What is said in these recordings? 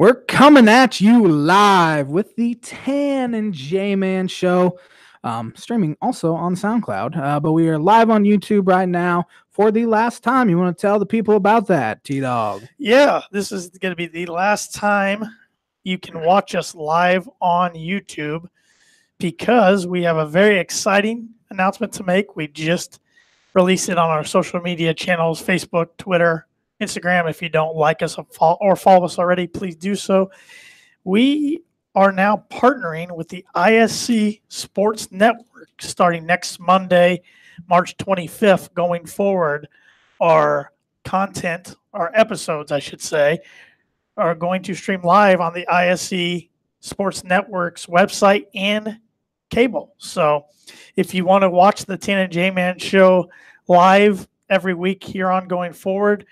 We're coming at you live with the Tan and J-Man Show, streaming also on SoundCloud. But we are live on YouTube right now for the last time. You want to tell the people about that, T-Dog? Yeah, this is going to be the last time you can watch us live on YouTube because we have a very exciting announcement to make. We just released it on our social media channels, Facebook, Twitter, Instagram. If you don't like us or follow us already, please do so. We are now partnering with the ISC Sports Network starting next Monday, March 25th, going forward. Our content, our episodes, I should say, are going to stream live on the ISC Sports Network's website and cable. So if you want to watch the Tan and J-Man Show live every week here on going forward,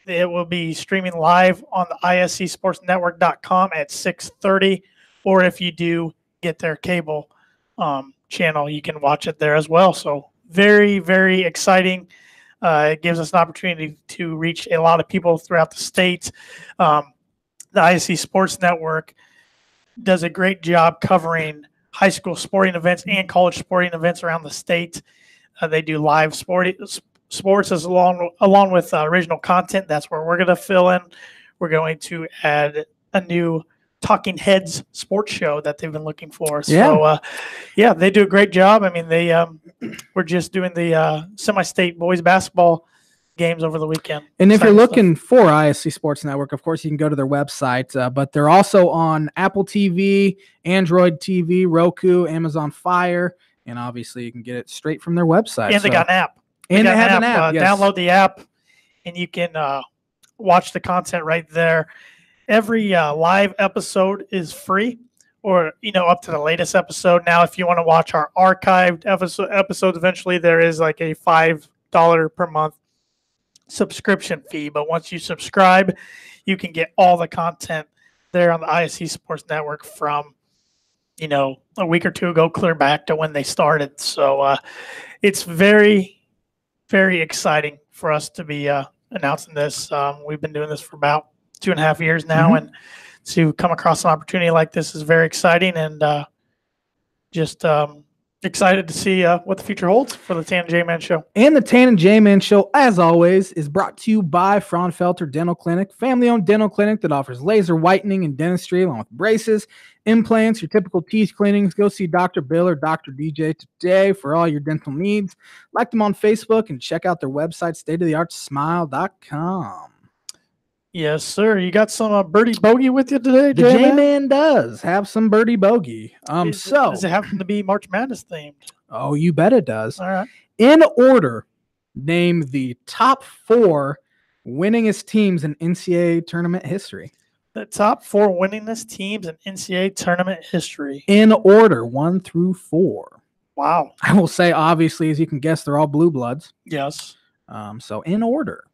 it will be streaming live on the iscsportsnetwork.com at 6:30, or if you do get their cable channel, you can watch it there as well. So very, very exciting. It gives us an opportunity to reach a lot of people throughout the state. The ISC Sports Network does a great job covering high school sporting events and college sporting events around the state. They do live sports as along with original content. That's where we're going to fill in. We're going to add a new Talking Heads sports show that they've been looking for. So, they do a great job. I mean, they were just doing the semi-state boys basketball games over the weekend. And if you're looking for ISC Sports Network, of course, you can go to their website, but they're also on Apple TV, Android TV, Roku, Amazon Fire, and obviously you can get it straight from their website. And they got an app. They have an app. Yes. Download the app, and you can watch the content right there. Every live episode is free, or up to the latest episode. Now, if you want to watch our archived episodes, eventually there is like a $5 per month subscription fee. But once you subscribe, you can get all the content there on the ISC Sports Network from a week or two ago, clear back to when they started. So it's very, very exciting for us to be announcing this. We've been doing this for about 2.5 years now, and to come across an opportunity like this is very exciting, and just excited to see what the future holds for the Tan and J-Man Show. And the Tan and J-Man Show, as always, is brought to you by Fraunfelter Dental Clinic, family-owned dental clinic that offers laser whitening and dentistry along with braces, implants, your typical teeth cleanings. Go see Dr. Bill or Dr. DJ today for all your dental needs. Like them on Facebook and check out their website, stateoftheartsmile.com. Yes, sir. You got some birdie bogey with you today, The J-Man does have some birdie bogey. Does it happen to be March Madness themed? Oh, you bet it does. All right. In order, name the top 4 winningest teams in NCAA tournament history. The top 4 winningest teams in NCAA tournament history. In order, 1 through 4. Wow. I will say, obviously, as you can guess, they're all blue bloods. Yes. So in order.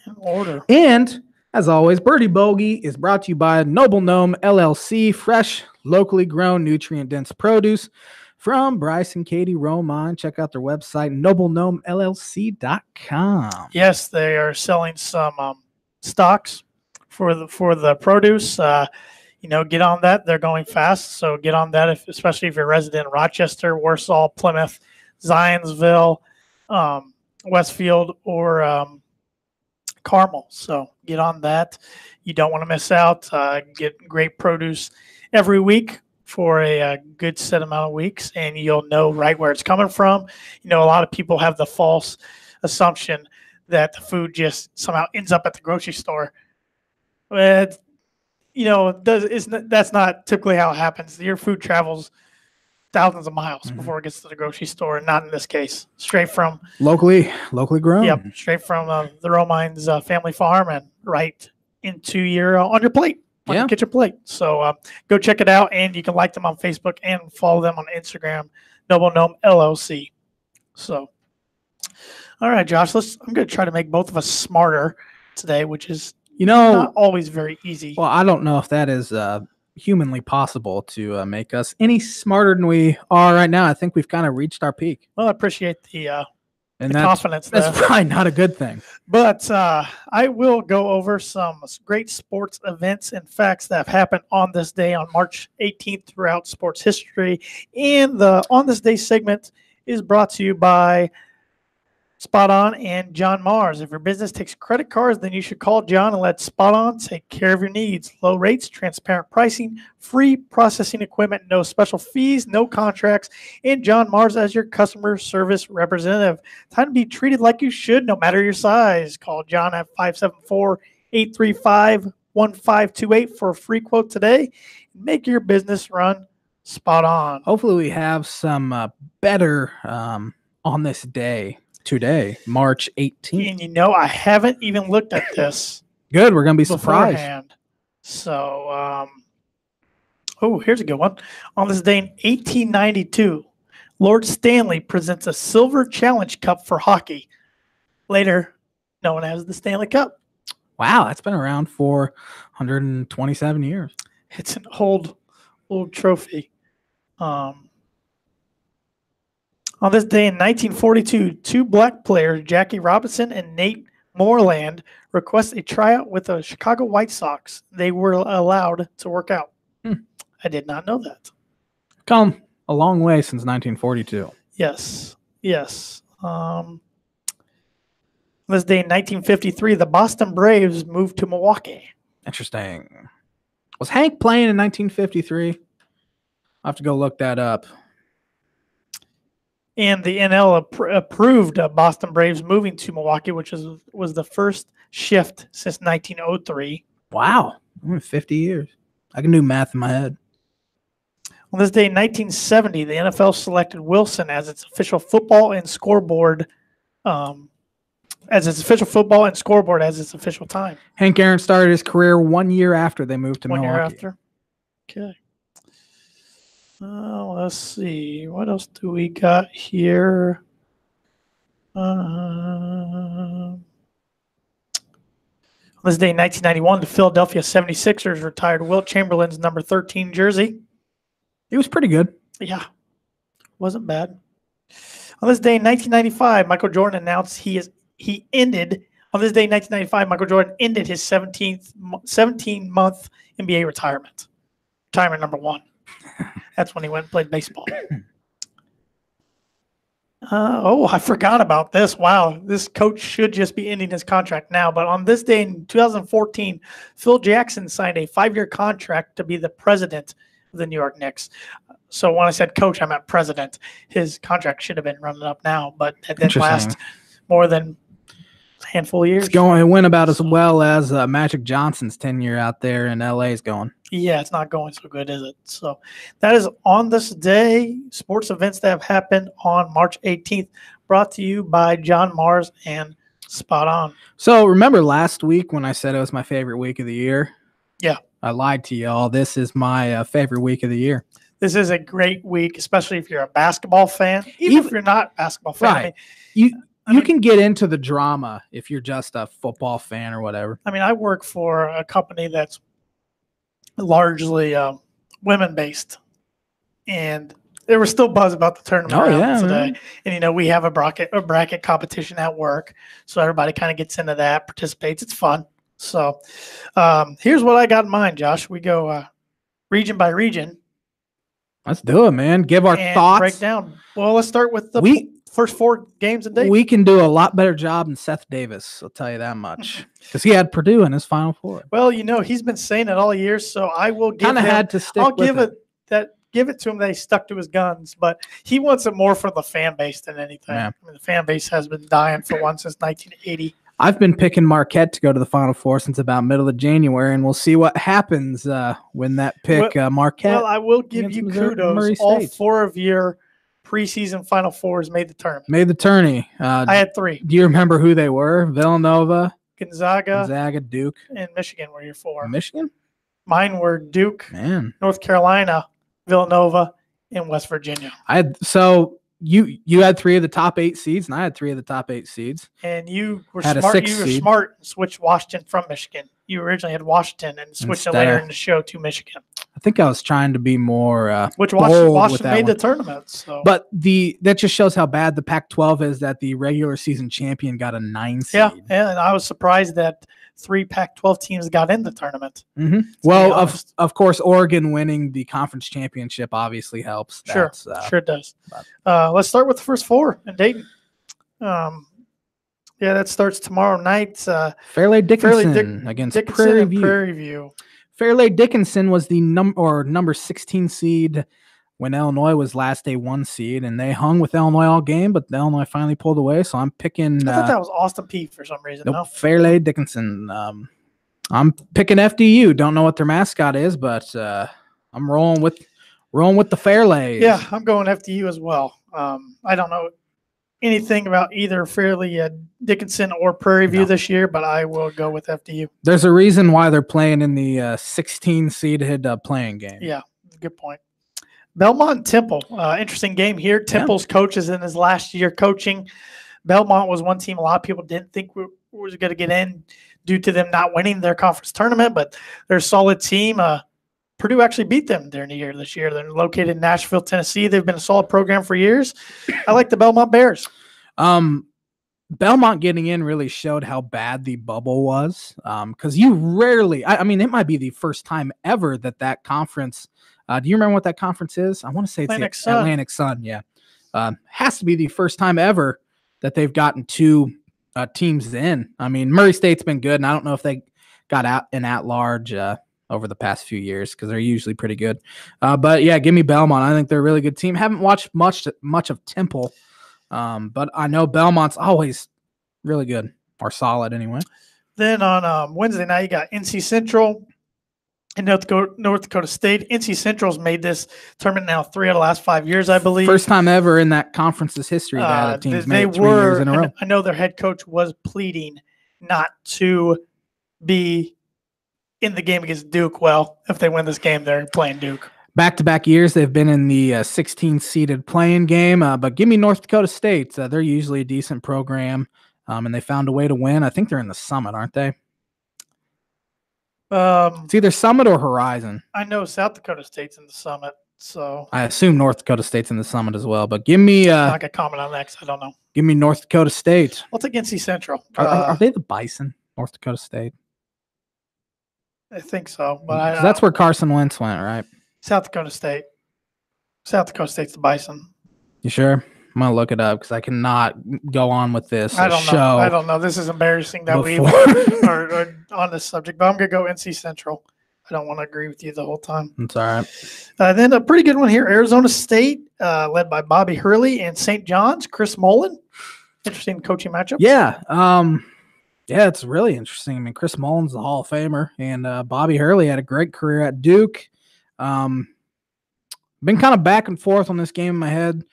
In order. And as always, Birdie Bogey is brought to you by Noble Gnome LLC, fresh, locally grown, nutrient-dense produce from Bryce and Katie Romine. Check out their website, noblegnomellc.com. Yes, they are selling some stocks for the produce. Get on that. They're going fast, so get on that, especially if you're a resident in Rochester, Warsaw, Plymouth, Zionsville, Westfield, or Carmel. So get on that. You don't want to miss out. Get great produce every week for a good set amount of weeks, and you'll know right where it's coming from. A lot of people have the false assumption that the food just somehow ends up at the grocery store. But that's not typically how it happens. Your food travels thousands of miles before it gets to the grocery store, and not in this case. Straight from locally grown. Yep, straight from the Romines family farm and right into your on your plate, on your kitchen plate. So go check it out, and you can like them on Facebook and follow them on Instagram, Noble Gnome LLC. So, all right, Josh, I'm going to try to make both of us smarter today, which is not always very easy. Well, I don't know if that is humanly possible to make us any smarter than we are right now. I think we've kind of reached our peak. Well, I appreciate the And the confidence that's there. probably not a good thing. But I will go over some great sports events and facts that have happened on this day on March 18th throughout sports history. And the On This Day segment is brought to you by Spot On and John Mars. If your business takes credit cards, then you should call John and let Spot On take care of your needs. Low rates, transparent pricing, free processing equipment, no special fees, no contracts, and John Mars as your customer service representative. Time to be treated like you should, no matter your size. Call John at 574-835-1528 for a free quote today. Make your business run spot on. Hopefully we have some better on this day. Today, March 18th. And I haven't even looked at this. Good. We're going to be surprised. Beforehand. So, here's a good one. On this day in 1892, Lord Stanley presents a Silver Challenge Cup for hockey. Later known as the Stanley Cup. Wow, that's been around for 127 years. It's an old trophy. On this day in 1942, two black players, Jackie Robinson and Nate Moreland, request a tryout with the Chicago White Sox. They were allowed to work out. I did not know that. Come a long way since 1942. Yes. On this day in 1953, the Boston Braves moved to Milwaukee. Interesting. Was Hank playing in 1953? I'll have to go look that up. And the NL approved Boston Braves moving to Milwaukee, which was the first shift since 1903. Wow. 50 years. I can do math in my head. On this day in 1970, the NFL selected Wilson as its official football and scoreboard as its official time. Hank Aaron started his career 1 year after they moved to Milwaukee. 1 year after. Okay. Let's see. What else do we got here? On this day in 1991, the Philadelphia 76ers retired Wilt Chamberlain's number 13 jersey. He was pretty good. Yeah. Wasn't bad. On this day in 1995, Michael Jordan announced he ended his 17-month NBA retirement. Retirement number 1. That's when he went and played baseball. I forgot about this. Wow, this coach should just be ending his contract now. But on this day in 2014, Phil Jackson signed a 5-year contract to be the president of the New York Knicks. So when I said coach, I meant president. His contract should have been running up now, but it didn't last more than a handful of years. It went about as well as Magic Johnson's tenure out there in LA is going. Yeah, it's not going so good, is it? So that is on this day, sports events that have happened on March 18th, brought to you by John Mars and Spot On. So remember last week when I said it was my favorite week of the year? Yeah. I lied to y'all. This is my favorite week of the year. This is a great week, especially if you're a basketball fan. Even if you're not a basketball fan. Right. You can get into the drama if you're just a football fan or whatever. I mean, I work for a company that's largely women-based, and there was still buzz about the tournament today. Man. And we have a bracket competition at work, so everybody kind of gets into that, participates. It's fun. So here's what I got in mind, Josh. We go region by region. Let's do it, man. Give our thoughts. Break down. Well, let's start with the first 4 games a day. We can do a lot better job than Seth Davis, I'll tell you that much. Because he had Purdue in his Final Four. Well, he's been saying it all year, so I will give him. Had to stick I'll give it to him that he stuck to his guns, but he wants it more from the fan base than anything. Yeah. I mean, the fan base has been dying for one since 1980. I've been picking Marquette to go to the Final Four since about middle of January, and we'll see what happens when that pick Marquette. Well, I will give you kudos. All 4 of your preseason Final Fours made the tournament. Made the tourney. I had 3. Do you remember who they were? Villanova, Gonzaga, Duke, and Michigan were your 4. Michigan? Mine were Duke, North Carolina, Villanova, and West Virginia. you had 3 of the top 8 seeds, and I had 3 of the top 8 seeds. And you were Had a smart. 6 You were seed. smart and switched Washington from Michigan. You originally had Washington and switched it Instead later of- in the show to Michigan, I think I was trying to be more which bold with Washington that made one. the tournament. So, But that just shows how bad the Pac-12 is, that the regular season champion got a 9 seed. yeah, and I was surprised that 3 Pac-12 teams got in the tournament. Mm-hmm. be Well, honest. of course, Oregon winning the conference championship obviously helps. Sure, That's, sure it does. Let's start with the first 4 in Dayton. Yeah, that starts tomorrow night. Fairleigh Dickinson Fairleigh against Dickinson Prairie and View. Prairie View. Fairleigh Dickinson was the number 16 seed when Illinois was last a 1 seed, and they hung with Illinois all game, but Illinois finally pulled away. So I'm picking. I thought that was Austin Peay for some reason. Nope, No? Fairleigh Dickinson. I'm picking FDU. Don't know what their mascot is, but I'm rolling with the Fairleigh. Yeah, I'm going FDU as well. I don't know anything about either Fairleigh Dickinson or Prairie View No. this year, but I will go with FDU. There's a reason why they're playing in the 16 seeded playing game. Yeah, good point. Belmont Temple, interesting game here. Temple's coach is in his last year coaching. Belmont was one team a lot of people didn't think was going to get in due to them not winning their conference tournament, but they're a solid team. Purdue actually beat them during the year this year. They're located in Nashville, Tennessee. They've been a solid program for years. I like the Belmont Bears. Belmont getting in really showed how bad the bubble was, because you rarely, I mean, it might be the first time ever that conference, do you remember what that conference is? I want to say it's Atlantic the Sun. Atlantic Sun, yeah. Has to be the first time ever that they've gotten 2 teams in. I mean, Murray State's been good, and I don't know if they got out an at-large over the past few years because they're usually pretty good. But, yeah, give me Belmont. I think they're a really good team. Haven't watched much of Temple. But I know Belmont's always really good or solid anyway. Then on Wednesday night, you got NC Central and North Dakota State. NC Central's made this tournament now 3 out of the last 5 years, I believe. First time ever in that conference's history that a team's made it 3 years in a row. I know their head coach was pleading not to be in the game against Duke. Well, if they win this game, they're playing Duke. Back-to-back years, they've been in the 16-seeded playing game, but give me North Dakota State. They're usually a decent program, and they found a way to win. I think they're in the Summit, aren't they? It's either Summit or Horizon. I know South Dakota State's in the Summit, so I assume North Dakota State's in the Summit as well, but give me I'm not gonna comment on that 'cause I don't know. give me North Dakota State. I'll take NC Central. Are they the Bison, North Dakota State? I think so, but 'Cause that's where Carson Wentz went, right? South Dakota State. South Dakota State's the Bison. You sure? I'm gonna look it up because I cannot go on with this I don't show. know. I don't know. This is embarrassing that we before. are on this subject, but I'm gonna go NC Central. I don't want to agree with you the whole time. It's all right. Then a pretty good one here: Arizona State, led by Bobby Hurley, and St. John's, Chris Mullen. Interesting coaching matchup. Yeah. Yeah, it's really interesting. I mean, Chris Mullen's the Hall of Famer, and Bobby Hurley had a great career at Duke. Been kind of back and forth on this game in my head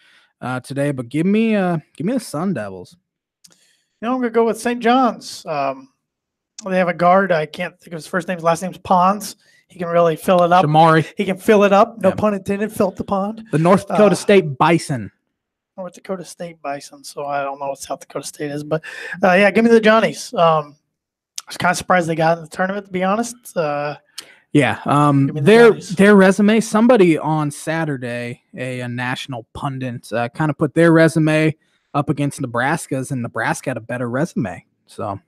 today, but give me the Sun Devils. I'm gonna go with St. John's. They have a guard. I can't think of his first name. His last name's Pons. He can really fill it up. Jamari, He can fill it up. No Yeah. pun intended. Fill the pond. the North Dakota State Bison. North Dakota State Bison. So I don't know what South Dakota State is, but yeah, give me the Johnnies. I was kind of surprised they got in the tournament, to be honest. Yeah. me the Their Johnnies. their resume. Somebody on Saturday, a national pundit, kind of put their resume up against Nebraska's, and Nebraska had a better resume. So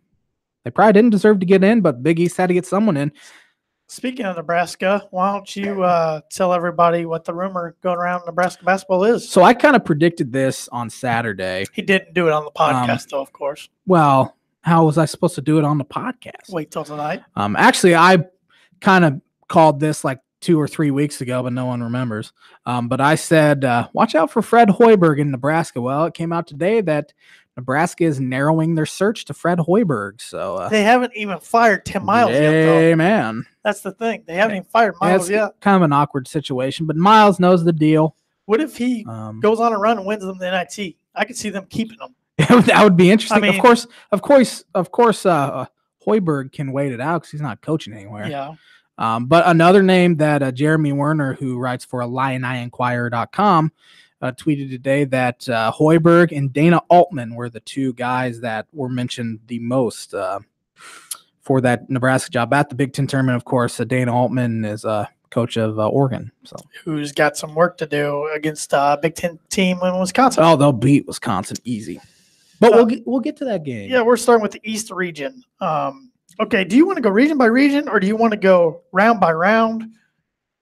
they probably didn't deserve to get in, but Big East had to get someone in. Speaking of Nebraska, why don't you tell everybody what the rumor going around Nebraska basketball is? So I kind of predicted this on Saturday. He didn't do it on the podcast, though, of course. Well, how was I supposed to do it on the podcast? Wait till tonight. Actually, I kind of called this like 2 or 3 weeks ago, but no one remembers. But I said, watch out for Fred Hoiberg in Nebraska. Well, it came out today that Nebraska is narrowing their search to Fred Hoiberg. So They haven't even fired Tim Miles yet, though. hey, man. That's the thing. They haven't even fired Yeah, Miles it's yet. kind of an awkward situation, but Miles knows the deal. What if he goes on a run and wins them the NIT? I could see them keeping him. That would be interesting. I mean- of course, Hoiberg can wait it out because he's not coaching anywhere. Yeah. But another name that Jeremy Werner, who writes for IlliniInquirer.com, tweeted today that Hoiberg and Dana Altman were the two guys that were mentioned the most for that Nebraska job at the Big Ten tournament. Of course, Dana Altman is coach of Oregon, so who's got some work to do against a Big Ten team in Wisconsin. Oh, they'll beat Wisconsin easy. But we'll get to that game. Yeah, we're starting with the East region. Okay, do you want to go region by region, or do you want to go round by round?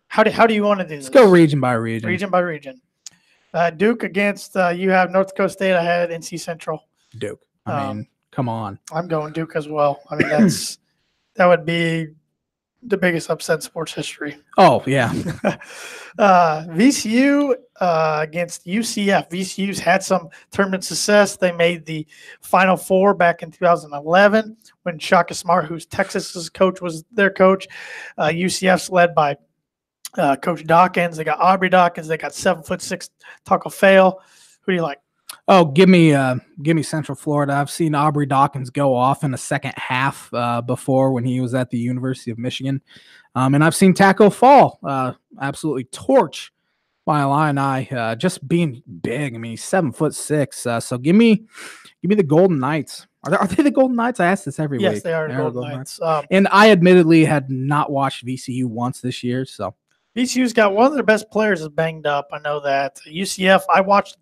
How do you want to do this? Let's go region by region. Region by region. Duke against you have North Dakota State. I had NC Central. Duke. I mean, come on. I'm going Duke as well. I mean, that would be the biggest upset in sports history. Oh, yeah. VCU against UCF. VCU's had some tournament success. They made the Final Four back in 2011 when Shaka Smart, who's Texas's coach, was their coach. UCF's led by Coach Dawkins. They got Aubrey Dawkins. They got 7'6" Taco Fail. Who do you like? Oh, give me Central Florida. I've seen Aubrey Dawkins go off in the second half before when he was at the University of Michigan. And I've seen Taco Fall absolutely torch my Illini, just being big. I mean, he's 7'6". So give me the Golden Knights. Are they the Golden Knights? I ask this every week. Yes, they are the Golden Knights. And I admittedly had not watched VCU once this year, so. VCU's got one of their best players is banged up. I know that. UCF,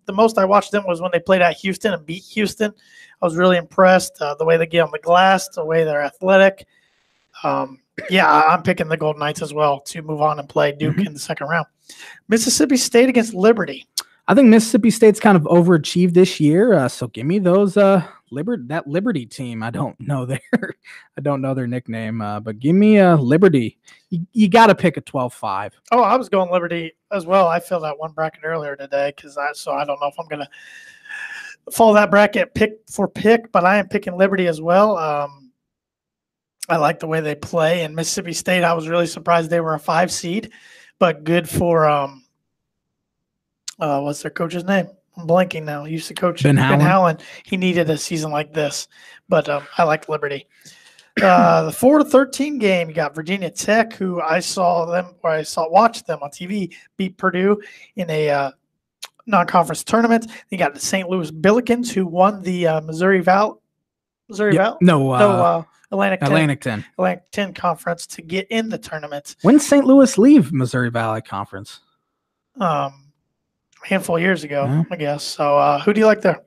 the most I watched them was when they played at Houston and beat Houston. I was really impressed. The way they get on the glass, the way they're athletic. Yeah, I'm picking the Golden Knights as well to move on and play Duke in the second round. Mississippi State against Liberty. I think Mississippi State's kind of overachieved this year. So give me those that Liberty team. I don't know their nickname, but give me Liberty. You got to pick a 12-5. Oh, I was going Liberty as well. I filled out one bracket earlier today so I don't know if I'm going to follow that bracket pick for pick, but I am picking Liberty as well. I like the way they play. And Mississippi State, I was really surprised they were a 5 seed, but good for what's their coach's name? I'm blanking now. He used to coach Ben Howland. He needed a season like this, but I like Liberty. The 4-13 game, you got Virginia Tech, who watched them on TV, beat Purdue in a non-conference tournament. You got the St. Louis Billikens, who won the Atlantic 10 conference to get in the tournament. When did St. Louis leave Missouri Valley Conference? A handful of years ago, I guess. So who do you like there?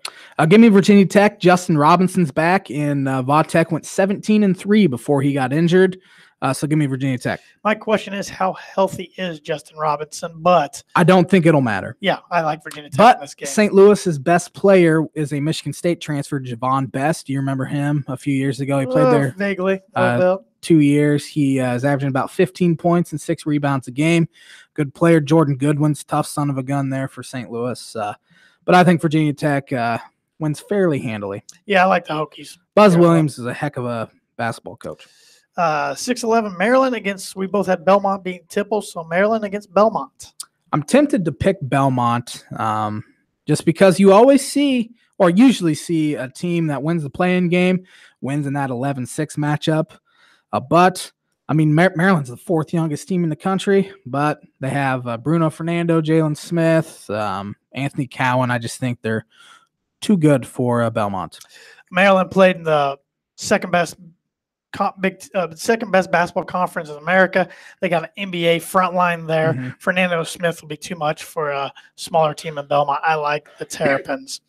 Give me Virginia Tech. Justin Robinson's back, and Vodtech went 17-3 before he got injured. So give me Virginia Tech. My question is, how healthy is Justin Robinson? But I don't think it'll matter. Yeah, I like Virginia Tech in this game. St. Louis's best player is a Michigan State transfer, Javon Best. Do you remember him a few years ago? He played there vaguely. 2 years. He is averaging about 15 points and 6 rebounds a game. Good player. Jordan Goodwin's tough son of a gun there for St. Louis. But I think Virginia Tech wins fairly handily. Yeah, I like the Hokies. Buzz Williams is a heck of a basketball coach. 6-11 Maryland against, we both had Belmont beating Tipple, so Maryland against Belmont. I'm tempted to pick Belmont just because you always see, or usually see, a team that wins the play-in game, wins in that 11-6 matchup. But, I mean, Maryland's the 4th youngest team in the country, but they have Bruno Fernando, Jalen Smith, Anthony Cowan. I just think they're too good for Belmont. Maryland played in the second best basketball conference in America. They got an NBA front line there. Fernando Smith will be too much for a smaller team in Belmont. I like the Terrapins.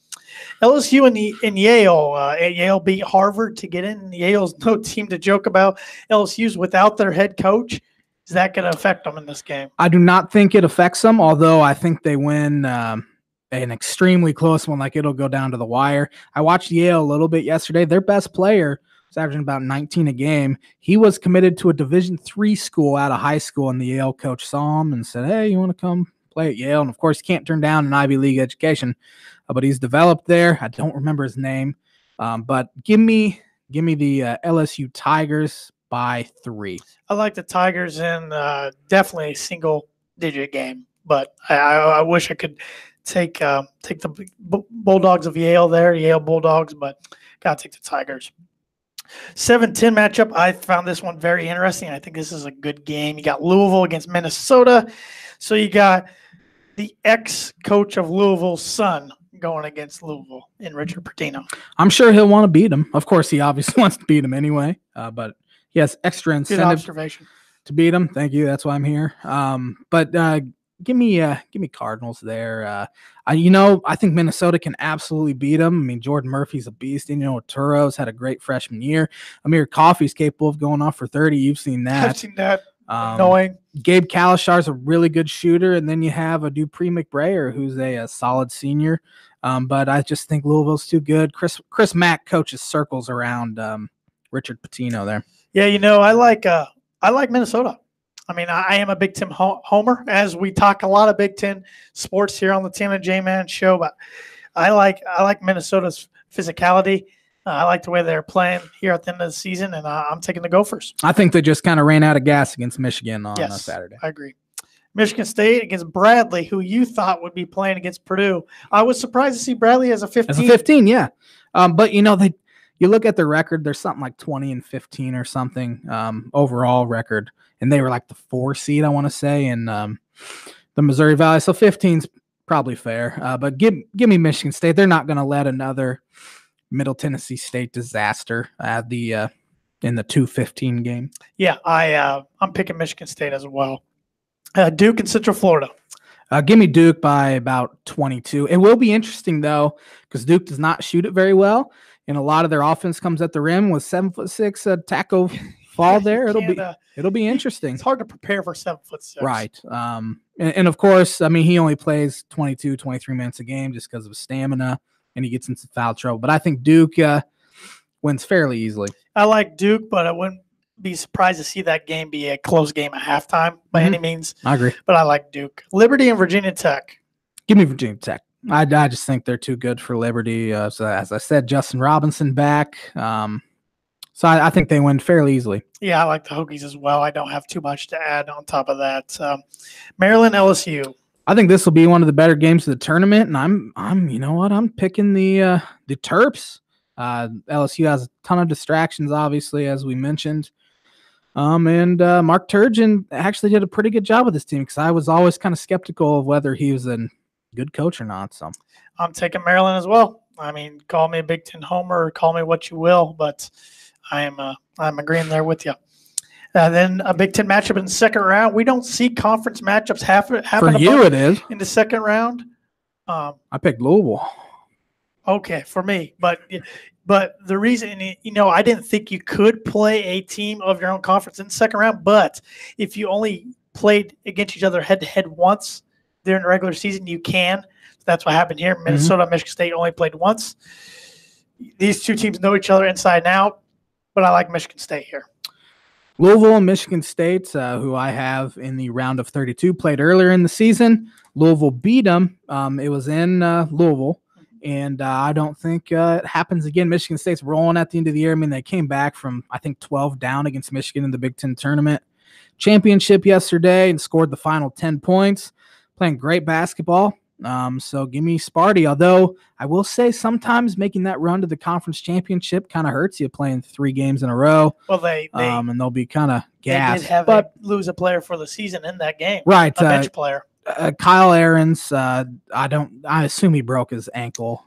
LSU and Yale. Yale beat Harvard to get in. Yale's no team to joke about. LSU's without their head coach. Is that going to affect them in this game? I do not think it affects them, although I think they win an extremely close one. Like, it'll go down to the wire. I watched Yale a little bit yesterday. Their best player was averaging about 19 a game. He was committed to a Division III school out of high school, and the Yale coach saw him and said, "Hey, you want to come play at Yale?" And of course, he can't turn down an Ivy League education, but he's developed there. I don't remember his name, but give me the LSU Tigers by 3. I like the Tigers in definitely a single-digit game, but I wish I could take the Bulldogs of Yale there, Yale Bulldogs, but gotta take the Tigers. 7-10 matchup. I found this one very interesting. I think this is a good game. You got Louisville against Minnesota. So you got the ex-coach of Louisville's son going against Louisville in Richard Pitino. I'm sure he'll want to beat him. Of course, he obviously wants to beat him anyway, but he has extra Good incentive observation. to beat him. Thank you. That's why I'm here. But give me Cardinals there. I think Minnesota can absolutely beat them. I mean, Jordan Murphy's a beast. Turo's had a great freshman year. Amir Coffey's capable of going off for 30. You've seen that. I've seen that. Annoying. Gabe Kalashar's a really good shooter, and then you have a Dupree McBrayer, who's a solid senior. But I just think Louisville's too good. Chris Mack coaches circles around Richard Pitino there. Yeah, I like Minnesota. I mean, I am a Big Ten homer, as we talk a lot of Big Ten sports here on the Tim and J-Man show. But I like Minnesota's physicality. I like the way they're playing here at the end of the season, and I'm taking the Gophers. I think they just kind of ran out of gas against Michigan on Saturday. I agree. Michigan State against Bradley, who you thought would be playing against Purdue. I was surprised to see Bradley as a 15. As a 15, yeah. But you look at the record, there's something like 20-15 or something overall record, and they were like the 4 seed, I want to say, in the Missouri Valley. So 15's probably fair. But give me Michigan State. They're not going to let another Middle Tennessee State disaster at the in the 2-15 game. Yeah, I'm picking Michigan State as well. Duke and Central Florida. Give me Duke by about 22. It will be interesting though, because Duke does not shoot it very well, and a lot of their offense comes at the rim with 7'6" Taco Fall there. It'll be interesting. It's hard to prepare for 7'6". Right. And of course, I mean, he only plays 22, 23 minutes a game just because of his stamina, and he gets into foul trouble. But I think Duke wins fairly easily. I like Duke, but I wouldn't be surprised to see that game be a close game at halftime by any means. I agree. But I like Duke. Liberty and Virginia Tech. Give me Virginia Tech. I just think they're too good for Liberty. So as I said, Justin Robinson back. So I think they win fairly easily. Yeah, I like the Hokies as well. I don't have too much to add on top of that. Maryland, LSU. I think this will be one of the better games of the tournament, and I'm picking the Terps. LSU has a ton of distractions, obviously, as we mentioned. And Mark Turgeon actually did a pretty good job with this team, because I was always kind of skeptical of whether he was a good coach or not. So I'm taking Maryland as well. I mean, call me a Big Ten homer, or call me what you will, but I'm agreeing there with you. Then a Big Ten matchup in the second round. We don't see conference matchups happen. For you, it is in the second round. I picked Louisville. Okay, for me, but the reason, I didn't think you could play a team of your own conference in the second round. But if you only played against each other head to head once during the regular season, you can. So that's what happened here. Minnesota, Michigan State only played once. These two teams know each other inside and out, but I like Michigan State here. Louisville and Michigan State, who I have in the round of 32, played earlier in the season. Louisville beat them. It was in Louisville. And I don't think it happens again. Michigan State's rolling at the end of the year. I mean, they came back from, I think, 12 down against Michigan in the Big Ten tournament championship yesterday and scored the final 10 points, playing great basketball. So give me Sparty. Although I will say sometimes making that run to the conference championship kind of hurts you, playing 3 games in a row. Well, and they'll be kind of gassed. They did lose a player for the season in that game. Right. A bench player. Kyle Ahrens, I assume he broke his ankle.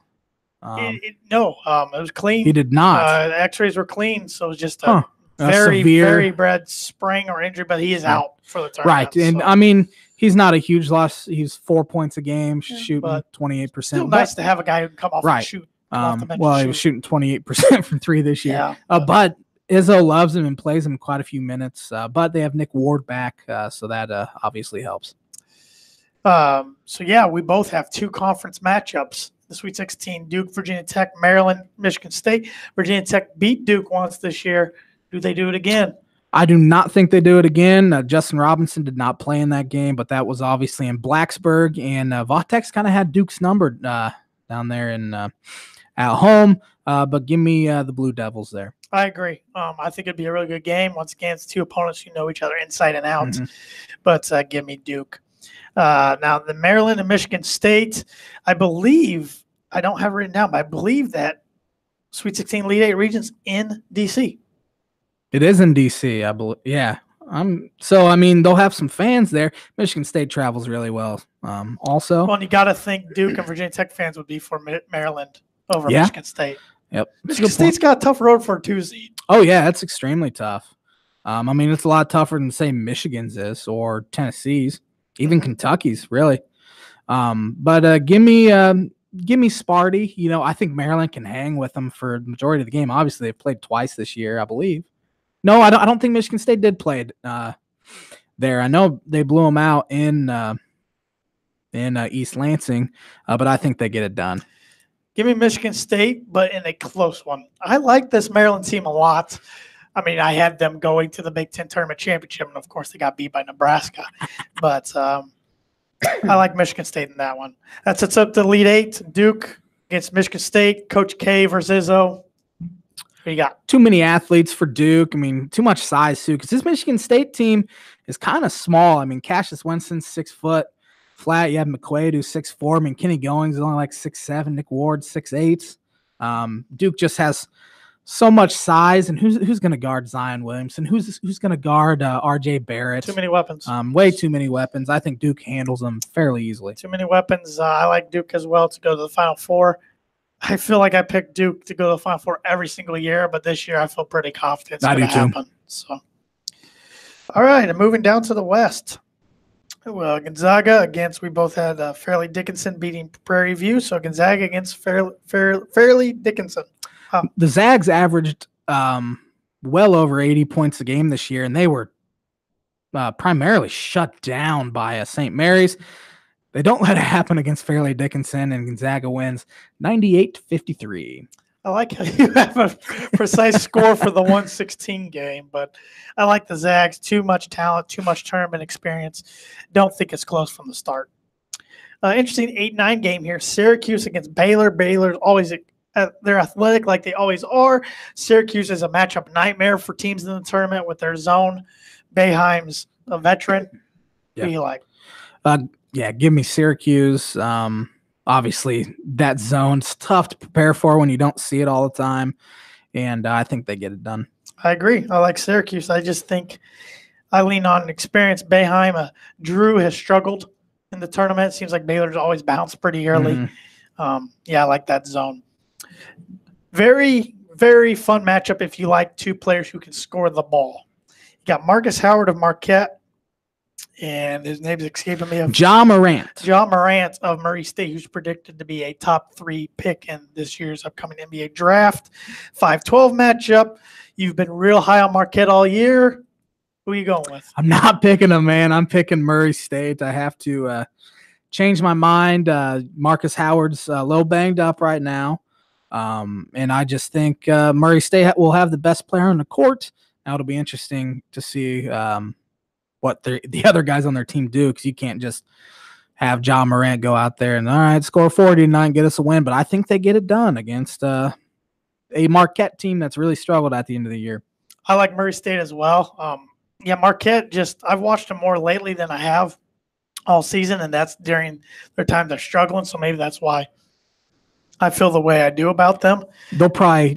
It was clean. He did not. The x-rays were clean, so it was just a very, severe, very bad sprain or injury, but he is out for the tournament. Right, and I mean, he's not a huge loss. He's 4 points a game, shooting 28%. Still nice to have a guy who can come off and shoot. He was shooting 28% from 3 this year. Yeah. But Izzo loves him and plays him quite a few minutes. But they have Nick Ward back, so that obviously helps. We both have 2 conference matchups. The Sweet 16, Duke, Virginia Tech, Maryland, Michigan State. Virginia Tech beat Duke once this year. Do they do it again? I do not think they do it again. Justin Robinson did not play in that game, but that was obviously in Blacksburg, and Vatex kind of had Duke's number down there at home. But give me the Blue Devils there. I agree. I think it'd be a really good game. Once again, it's 2 opponents who know each other inside and out. But give me Duke. Now, the Maryland and Michigan State, I believe, I don't have it written down, but I believe that Sweet 16 Elite 8 region's in D.C. It is in D.C., I believe. Yeah. So I mean, they'll have some fans there. Michigan State travels really well. Also, Well, and you got to think Duke and Virginia Tech fans would be for Maryland over Yeah. Michigan State. yep. Michigan State's got a tough road for a 2 seed. Oh yeah, that's extremely tough. I mean, it's a lot tougher than say Michigan's is or Tennessee's, even Kentucky's really. But give me Sparty. You know, I think Maryland can hang with them for the majority of the game. Obviously, they've played twice this year, I believe. No, I don't think Michigan State did play it there. I know they blew them out in East Lansing, but I think they get it done. Give me Michigan State, but in a close one. I like this Maryland team a lot. I mean, I had them going to the Big Ten Tournament Championship, and of course, they got beat by Nebraska. But I like Michigan State in that one. That sets up the Elite Eight. Duke against Michigan State. Coach K versus Izzo. What you got? Too many athletes for Duke. I mean, too much size too, because this Michigan State team is kind of small. I mean, Cassius Winston's 6 foot flat. You have McQuaid who's 6'4". I mean, Kenny Goings is only like 6'7". Nick Ward 6'8". Duke just has so much size, and who's going to guard Zion Williamson? Who's going to guard R.J. Barrett? Too many weapons. Way too many weapons. I think Duke handles them fairly easily. Too many weapons. I like Duke as well to go to the Final Four. I feel like I picked Duke to go to the Final Four every single year, but this year I feel pretty confident it's going to happen. So, all right, and moving down to the West. Well, Gonzaga against, we both had Fairleigh Dickinson beating Prairie View, so Gonzaga against Fairleigh Dickinson. The Zags averaged well over 80 points a game this year, and they were primarily shut down by St. Mary's. They don't let it happen against Fairleigh Dickinson, and Gonzaga wins 98-53. I like how you have a precise score for the 116 game, but I like the Zags. Too much talent, too much tournament experience. Don't think it's close from the start. Interesting 8-9 game here. Syracuse against Baylor. Baylor's always they're athletic like they always are. Syracuse is a matchup nightmare for teams in the tournament with their zone. Boeheim's a veteran. Yeah. Who do you like? Yeah, give me Syracuse. Obviously, that zone's tough to prepare for when you don't see it all the time, and I think they get it done. I agree. I like Syracuse. I just think I lean on experience. Boeheim, Drew has struggled in the tournament. It seems like Baylor's always bounced pretty early. Yeah, I like that zone. Very, very fun matchup if you like two players who can score the ball. You got Marcus Howard of Marquette, and his name's escaping me. Ja Morant. Ja Morant of Murray State, who's predicted to be a top 3 pick in this year's upcoming NBA draft. 5-12 matchup. You've been real high on Marquette all year. Who are you going with? I'm not picking him, man. I'm picking Murray State. I have to change my mind. Marcus Howard's a little banged up right now. And I just think Murray State will have the best player on the court. Now it'll be interesting to see what the other guys on their team do, because you can't just have Ja Morant go out there and, all right, score 40 tonight and get us a win. But I think they get it done against a Marquette team that's really struggled at the end of the year. I like Murray State as well. Yeah, Marquette, I've watched them more lately than I have all season, and that's during their time they're struggling, so maybe that's why I feel the way I do about them. They'll probably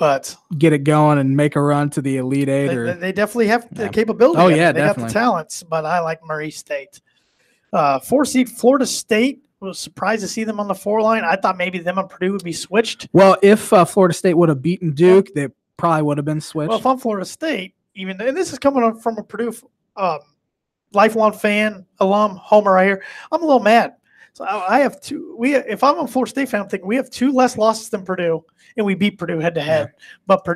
get it going and make a run to the Elite Eight. They definitely have the capability. Oh, yeah, they definitely. got the talents, but I like Murray State. 4-seed Florida State. Was surprised to see them on the 4 line. I thought maybe them and Purdue would be switched. Well, if Florida State would have beaten Duke, they probably would have been switched. Well, if I'm Florida State, and this is coming from a Purdue lifelong fan, alum, homer right here, I'm a little mad. So I have 2. If I'm a Florida State fan, I'm thinking we have 2 less losses than Purdue, and we beat Purdue head to head. But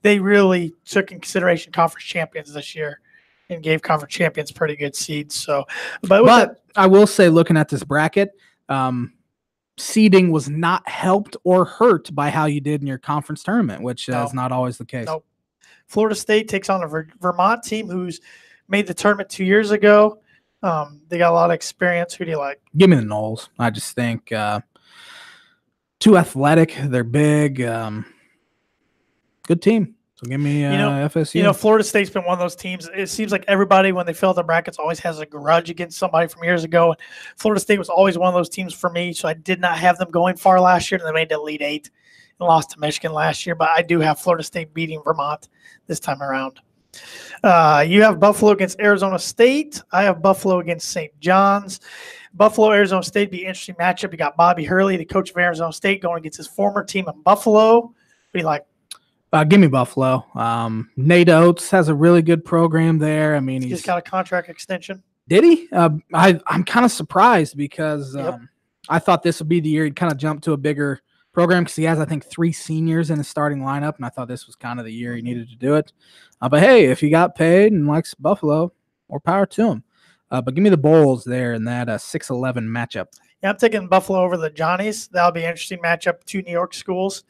they really took in consideration conference champions this year and gave conference champions pretty good seeds. So, but I will say, looking at this bracket, seeding was not helped or hurt by how you did in your conference tournament, which is not always the case. Nope. Florida State takes on a Vermont team who's made the tournament 2 years ago. They got a lot of experience. Who do you like? Give me the Noles. I just think too athletic. They're big. Good team. So give me FSU. Florida State's been one of those teams. It seems like everybody, when they fill out their brackets, always has a grudge against somebody from years ago. Florida State was always one of those teams for me, so I did not have them going far last year, and they made the Elite Eight and lost to Michigan last year. But I do have Florida State beating Vermont this time around. You have Buffalo against Arizona State. I have Buffalo against St. John's. Buffalo, Arizona State be an interesting matchup. You got Bobby Hurley, the coach of Arizona State, going against his former team in Buffalo. What do you like? Give me Buffalo. Nate Oates has a really good program there. I mean, He's got a contract extension. Did he? I'm kind of surprised because I thought this would be the year he'd kind of jump to a bigger program because he has, I think, 3 seniors in his starting lineup, and I thought this was kind of the year he needed to do it. But hey, if he got paid and likes Buffalo, more power to him. But give me the Bulls there in that 6-11 matchup. Yeah, I'm taking Buffalo over the Johnnies. That'll be an interesting matchup. 2 New York schools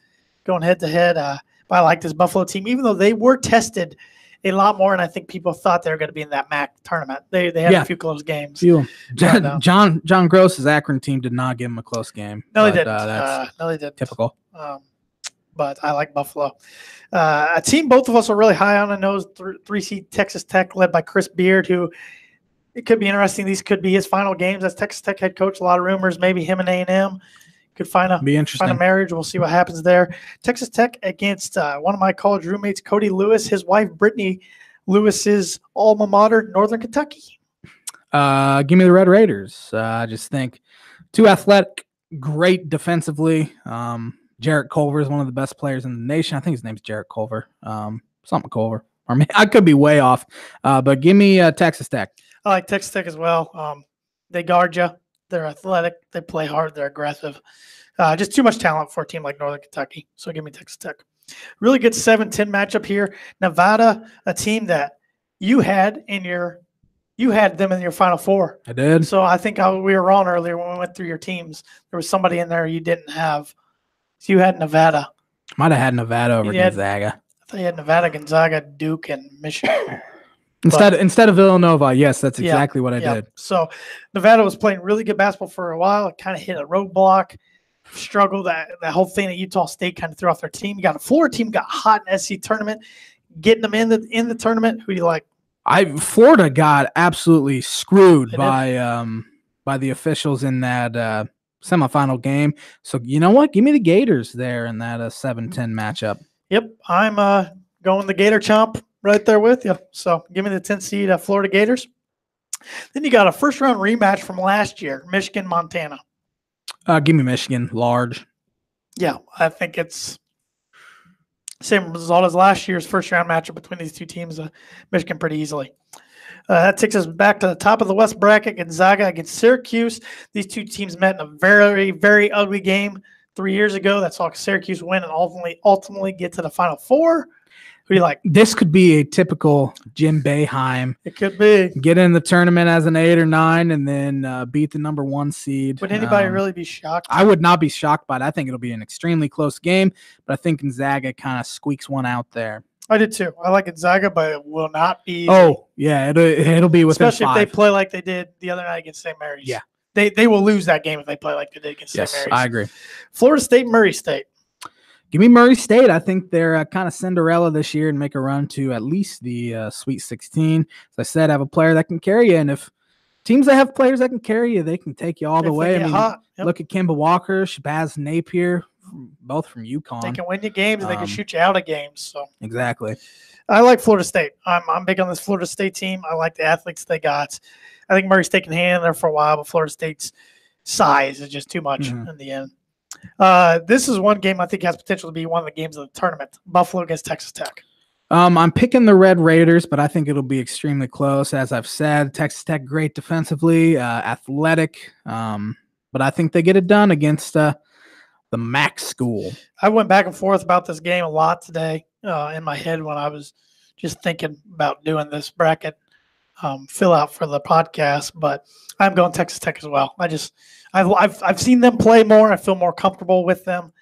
going head-to-head. But I like this Buffalo team, even though they were tested a lot more, and I think people thought they were going to be in that MAC tournament. They had a few close games. John Gross's Akron team did not give him a close game. No, they didn't. No, they didn't. Typical. But I like Buffalo. A team both of us are really high on. I know 3-seed Texas Tech, led by Chris Beard, who it could be interesting. These could be his final games as Texas Tech head coach. A lot of rumors, maybe him and A&M could find a marriage. We'll see what happens there. Texas Tech against one of my college roommates, Cody Lewis, his wife, Brittany Lewis's alma mater, Northern Kentucky. Give me the Red Raiders. I just think 2 athletic, great defensively. Jarrett Culver is one of the best players in the nation. I think his name's Jarrett Culver. Something Culver. Or I could be way off. But give me Texas Tech. I like Texas Tech as well. They guard you. They're athletic. They play hard. They're aggressive. Just too much talent for a team like Northern Kentucky. So give me Texas Tech. Really good 7-10 matchup here. Nevada, a team that you had them in your Final Four. I did. So I think we were wrong earlier when we went through your teams. There was somebody in there you didn't have. So you had Nevada. Might have had Nevada over Gonzaga. I thought you had Nevada, Gonzaga, Duke, and Michigan. Instead of Villanova, yes, that's exactly what I did. So Nevada was playing really good basketball for a while. It kind of hit a roadblock, struggled. That whole thing that Utah State kind of threw off their team. You got a Florida team got hot in SEC tournament, getting them in the tournament. Who do you like? Florida got absolutely screwed by the officials in that semifinal game. So you know what? Give me the Gators there in that 7-10 matchup. Yep, I'm going the Gator Chomp right there with you. So give me the 10 seed Florida Gators. Then you got a first round rematch from last year, Michigan, Montana. Give me Michigan, large. Yeah, I think it's same result as last year's first round matchup between these two teams. Michigan pretty easily. That takes us back to the top of the West bracket. Gonzaga against Syracuse. These two teams met in a very, very ugly game 3 years ago. That saw Syracuse win and ultimately get to the Final Four. Who do you like? This could be a typical Jim Boeheim. It could be. Get in the tournament as an 8 or 9 and then beat the number 1 seed. Would anybody really be shocked? I would not be shocked by it. I think it'll be an extremely close game, but I think Gonzaga kind of squeaks one out there. I did too. I like Gonzaga, but it will not be. Oh, yeah. It'll be within especially 5. If they play like they did the other night against St. Mary's. Yeah. They will lose that game if they play like they did against St. Mary's. Yes, I agree. Florida State, Murray State. Give me Murray State. I think they're kind of Cinderella this year and make a run to at least the Sweet 16. As I said, have a player that can carry you. And if teams that have players that can carry you, they can take you all the way. I mean, look at Kemba Walker, Shabazz Napier, both from UConn. They can win you games and they can shoot you out of games. So exactly. I like Florida State. I'm big on this Florida State team. I like the athletes they got. I think Murray State can hang in there for a while, but Florida State's size is just too much in the end. This is one game I think has potential to be one of the games of the tournament. Buffalo against Texas Tech. I'm picking the Red Raiders, but I think it'll be extremely close. As I've said, Texas Tech great defensively, athletic, but I think they get it done against the MAC school. I went back and forth about this game a lot today in my head when I was just thinking about doing this bracket fill out for the podcast, but I'm going Texas Tech as well. I've seen them play more. I feel more comfortable with them.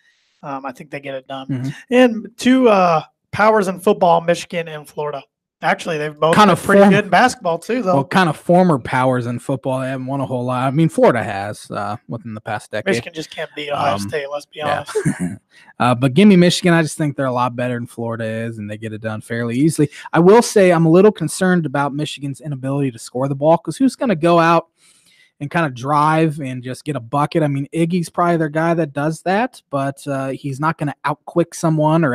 I think they get it done. Mm-hmm. And 2 powers in football, Michigan and Florida. Actually, they've both been pretty good in basketball too, though. Well, kind of former powers in football. They haven't won a whole lot. I mean, Florida has within the past decade. Michigan just can't beat Ohio State, let's be honest. But give me Michigan. I just think they're a lot better than Florida is, and they get it done fairly easily. I will say I'm a little concerned about Michigan's inability to score the ball because who's going to go out and kind of drive and just get a bucket? I mean, Iggy's probably their guy that does that, but he's not going to out-quick someone or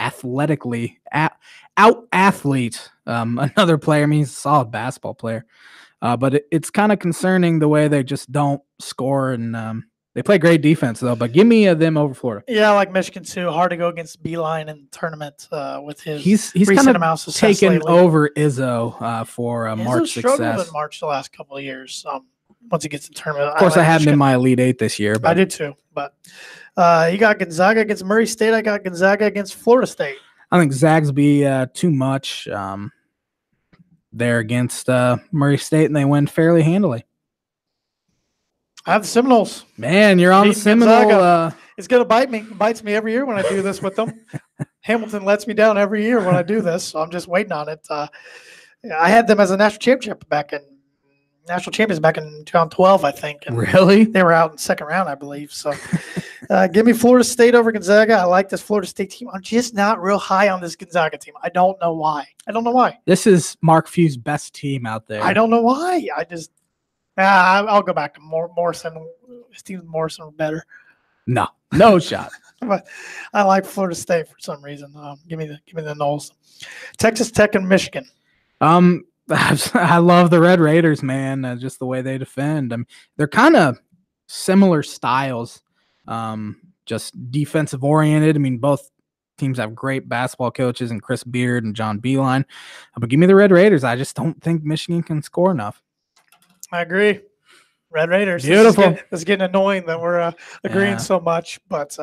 athletically out athlete another player. I mean, he's a solid basketball player, but it's kind of concerning the way they just don't score, and they play great defense though. But give me them over Florida. Yeah, I like Michigan too. Hard to go against Beeline in the tournament with his he's recent kind amount of of success taken lately. over Izzo for March struggled success. in March the last couple of years. Once he gets in the tournament, Of course, I had him Michigan. in my Elite Eight this year. But I did too, but you got Gonzaga against Murray State. I got Gonzaga against Florida State. I think Zags be too much there against Murray State, and they win fairly handily. I have the Seminoles. Man, you're on the Seminole. It's going to bite me. It bites me every year when I do this with them. Hamilton lets me down every year when I do this, so I'm just waiting on it. I had them as a national champions back in 2012, I think. And really? they were out in the second round, I believe. So give me Florida State over Gonzaga. I like this Florida State team. I'm just not real high on this Gonzaga team. I don't know why. This is Mark Few's best team out there. I don't know why. I'll go back to Morrison. Steve Morrison better. No shot. But I like Florida State for some reason. Give me the Noles. Texas Tech and Michigan. I love the Red Raiders, man. Just the way they defend. They're kind of similar styles, just defensive oriented. I mean, both teams have great basketball coaches and Chris Beard and John Beilein. But give me the Red Raiders. I just don't think Michigan can score enough. I agree. Red Raiders. Beautiful. It's getting annoying that we're agreeing so much, but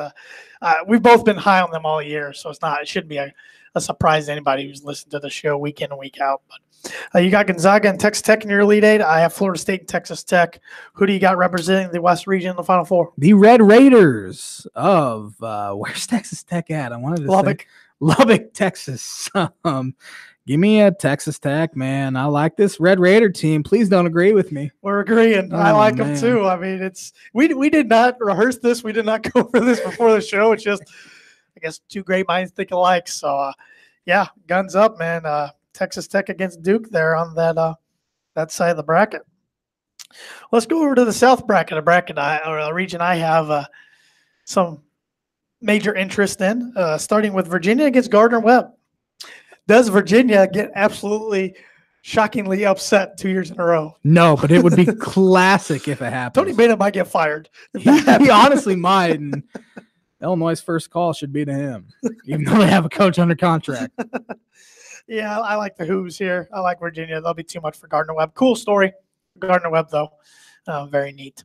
we've both been high on them all year, so it shouldn't be a surprise to anybody who's listened to the show week in and week out. But you got Gonzaga and Texas Tech in your Elite Eight. I have Florida State and Texas Tech. Who do you got representing the West region in the Final Four? The Red Raiders of where's Texas Tech at? I wanted to say Lubbock, Texas. Give me a Texas Tech, man. I like this Red Raider team. Please don't agree with me. We're agreeing. I like them too. I mean, we did not rehearse this. We did not go over this before the show. It's just, I guess, two great minds think alike. So, yeah, guns up, man. Texas Tech against Duke there on that side of the bracket. Let's go over to the South bracket, a region I have some major interest in, starting with Virginia against Gardner-Webb. Does Virginia get absolutely shockingly upset 2 years in a row? No, but it would be classic if it happened. Tony Bennett might get fired. He honestly might. And Illinois' first call should be to him, even though they have a coach under contract. Yeah, I like the Hoos here. I like Virginia. They'll be too much for Gardner-Webb. Cool story. Gardner-Webb, though. Very neat.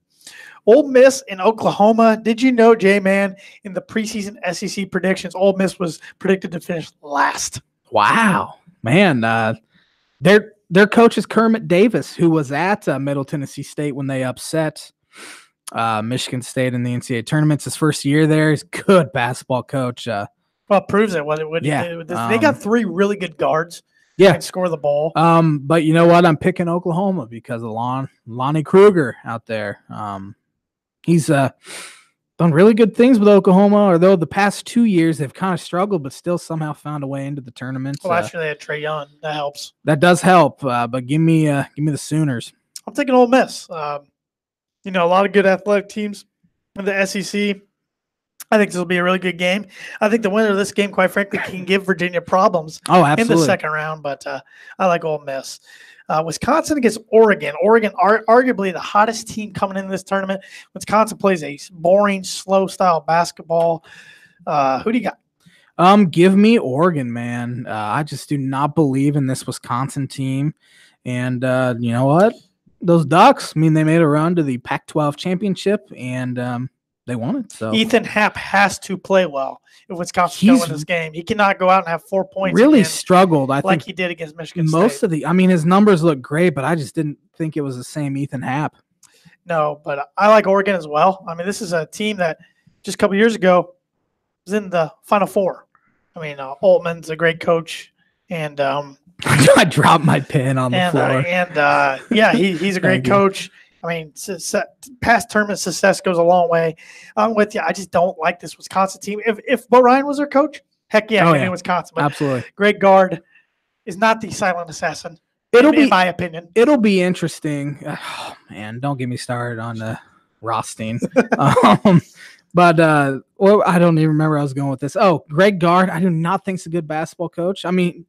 Ole Miss in Oklahoma. Did you know, J-Man, in the preseason SEC predictions, Ole Miss was predicted to finish last? Wow, man. Their coach is Kermit Davis, who was at Middle Tennessee State when they upset Michigan State in the NCAA tournaments. His first year there. He's a good basketball coach. Well, it proves it. They got three really good guards. Yeah, can score the ball. But you know what? I'm picking Oklahoma because of Lonnie Kruger out there. He's done really good things with Oklahoma, although the past 2 years they've kind of struggled, but still somehow found a way into the tournament. Well, last year they had Trae Young. That helps. That does help. But give me the Sooners. I'm taking Ole Miss. A lot of good athletic teams in the SEC. I think this will be a really good game. I think the winner of this game, quite frankly, can give Virginia problems in the second round, but I like Ole Miss. Wisconsin against Oregon. Oregon, arguably the hottest team coming in this tournament. Wisconsin plays a boring, slow-style basketball. Who do you got? Give me Oregon, man. I just do not believe in this Wisconsin team. And you know what? Those Ducks, they made a run to the Pac-12 championship, and they won it. So Ethan Happ has to play well if Wisconsin's going to win this game. He cannot go out and have 4 points. Really struggled, I think, he did against Michigan State. His numbers look great, but I just didn't think it was the same Ethan Happ. No, but I like Oregon as well. This is a team that just a couple years ago was in the Final Four. Altman's a great coach, and I dropped my pen on the floor. He's a great coach. Past tournament success goes a long way. I'm with you. I just don't like this Wisconsin team. If Bo Ryan was their coach, heck yeah, in Wisconsin. But absolutely. Greg Gard is not the silent assassin, in my opinion. It'll be interesting. Oh, man, don't get me started on the Rothstein. But well, I don't even remember where I was going with this. Oh, Greg Gard, I do not think he's a good basketball coach. I mean,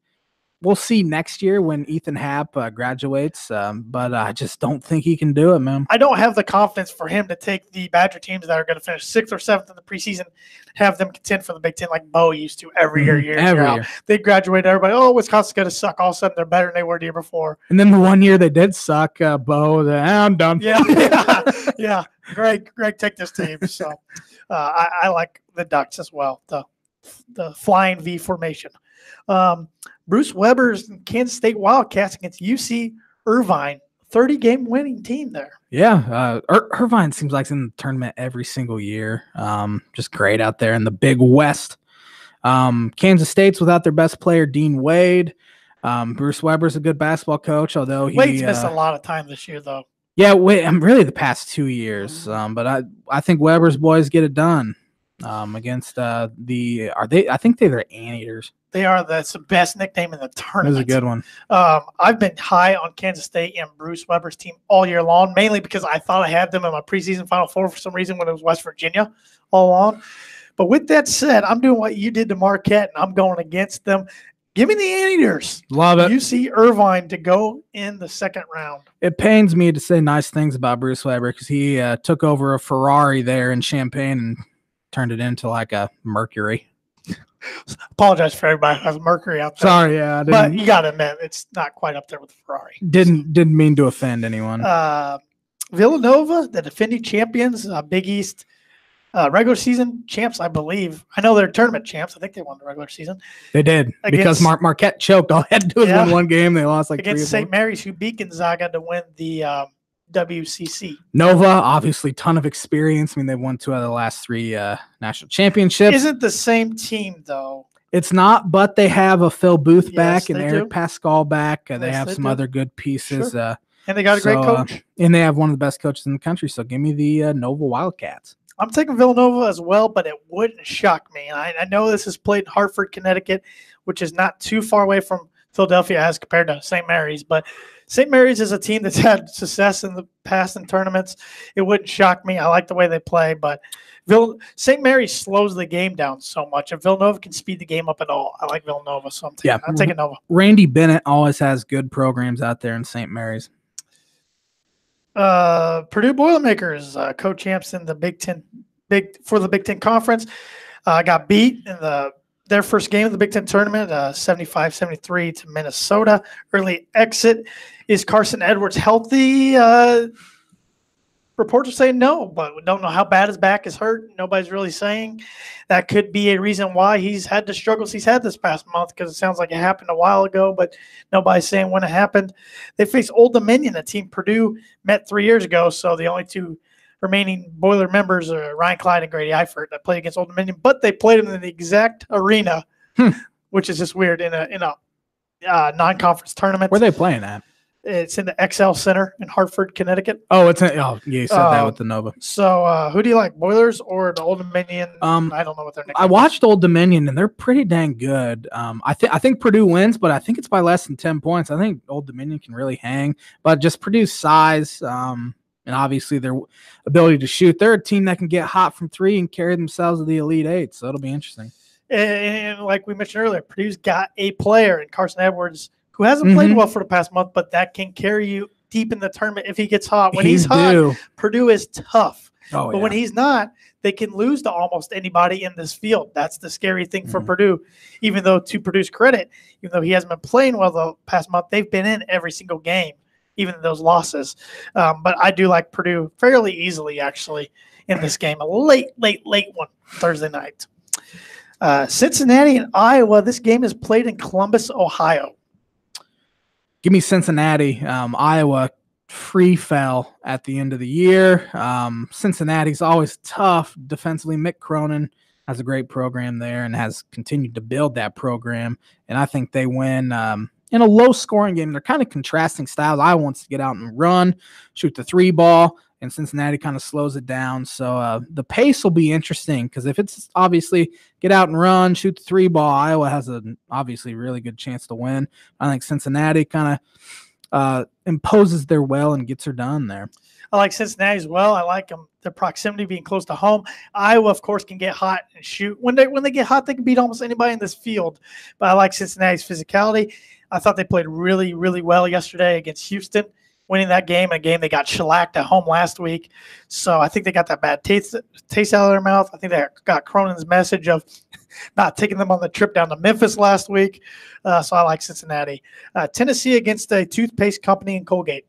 we'll see next year when Ethan Happ graduates, but I just don't think he can do it, man. I don't have the confidence for him to take the Badger teams that are going to finish 6th or 7th in the preseason, have them contend for the Big Ten like Bo used to every year. Every year. They graduate, everybody, oh, Wisconsin's going to suck. All of a sudden, they're better than they were the year before. And then the one year they did suck, Bo, I'm done. Yeah. Greg, take this team. So I like the Ducks as well, the flying V formation. Bruce Weber's Kansas State Wildcats against UC Irvine, 30-game winning team there. Yeah, Irvine seems like it's in the tournament every single year. Just great out there in the Big West. Kansas State's without their best player, Dean Wade. Bruce Weber's a good basketball coach, although Wade's missed a lot of time this year, though. Yeah, I'm really the past 2 years. But I think Weber's boys get it done against I think they're the Anteaters. They are. That's the best nickname in the tournament. That's a good one. I've been high on Kansas State and Bruce Weber's team all year long, mainly because I thought I had them in my preseason Final Four for some reason when it was West Virginia all along. But with that said, I'm doing what you did to Marquette, and I'm going against them. Give me the Anteaters. Love it. UC Irvine to go in the second round. It pains me to say nice things about Bruce Weber because he took over a Ferrari there in Champaign and turned it into like a Mercury. Apologize for everybody who has Mercury out there. Sorry, yeah. But you got to admit, it's not quite up there with the Ferrari. Didn't mean to offend anyone. Villanova, the defending champions, Big East regular season champs, I believe. I know they're tournament champs. I think they won the regular season. They did because Marquette choked. All they had to do was win one game. They lost like against St. Mary's, who beat Gonzaga to win the WCC. Nova, obviously, ton of experience. I mean, they won 2 out of the last 3 national championships. Isn't the same team though? It's not, but they have a Phil Booth back and Eric do. Pascal back. They have some do. other good pieces. Sure. And they got a great coach. And they have one of the best coaches in the country. So give me the Nova Wildcats. I'm taking Villanova as well, but it wouldn't shock me. And I know this is played in Hartford, Connecticut, which is not too far away from Philadelphia as compared to St. Mary's. But St. Mary's is a team that's had success in the past in tournaments. It wouldn't shock me. I like the way they play, but St. Mary's slows the game down so much. If Villanova can speed the game up at all, I like Villanova. So I'm taking Nova. Randy Bennett always has good programs out there in St. Mary's. Purdue Boilermakers, co-champs in the Big Ten Conference, got beat in their first game of the Big Ten tournament, 75-73 to Minnesota. Early exit. Is Carson Edwards healthy? Reports are saying no, but we don't know how bad his back is hurt. Nobody's really saying. That could be a reason why he's had the struggles he's had this past month, because it sounds like it happened a while ago, but nobody's saying when it happened. They face Old Dominion, a team Purdue met 3 years ago, so the only 2 remaining Boiler members are Ryan Clyde and Grady Eifert that played against Old Dominion, but they played them in the exact arena, which is just weird in a non-conference tournament. Where are they playing at? It's in the XL Center in Hartford, Connecticut. Oh, you said that with the Nova. So who do you like, Boilers or the Old Dominion? I don't know what their name is. I watched Old Dominion, and they're pretty dang good. I think Purdue wins, but I think it's by less than 10 points. I think Old Dominion can really hang, but just Purdue's size and obviously their ability to shoot. They're a team that can get hot from 3 and carry themselves to the Elite 8, so it'll be interesting. And like we mentioned earlier, Purdue's got a player in Carson Edwards who hasn't played well for the past month, but that can carry you deep in the tournament if he gets hot. When he's hot, Purdue is tough. But when he's not, they can lose to almost anybody in this field. That's the scary thing for Purdue. Even though, to Purdue's credit, even though he hasn't been playing well the past month, they've been in every single game, even those losses. But I do like Purdue fairly easily, actually, in this game. A late one Thursday night. Cincinnati and Iowa. This game is played in Columbus, Ohio. Give me Cincinnati. Iowa free fell at the end of the year. Cincinnati's always tough defensively. Mick Cronin has a great program there and has continued to build that program. And I think they win in a low-scoring game. They're kind of contrasting styles. Iowa wants to get out and run, shoot the 3 ball, and Cincinnati kind of slows it down. So the pace will be interesting because if it's obviously get out and run, shoot the 3 ball, Iowa has an obviously really good chance to win. I think Cincinnati kind of imposes their will and gets her done there. I like Cincinnati as well. I like them, their proximity being close to home. Iowa, of course, can get hot and shoot. When they get hot, they can beat almost anybody in this field. But I like Cincinnati's physicality. I thought they played really, really well yesterday against Houston, winning that game, a game they got shellacked at home last week. So I think they got that bad taste out of their mouth. I think they got Cronin's message of not taking them on the trip down to Memphis last week. So I like Cincinnati. Tennessee against a toothpaste company in Colgate.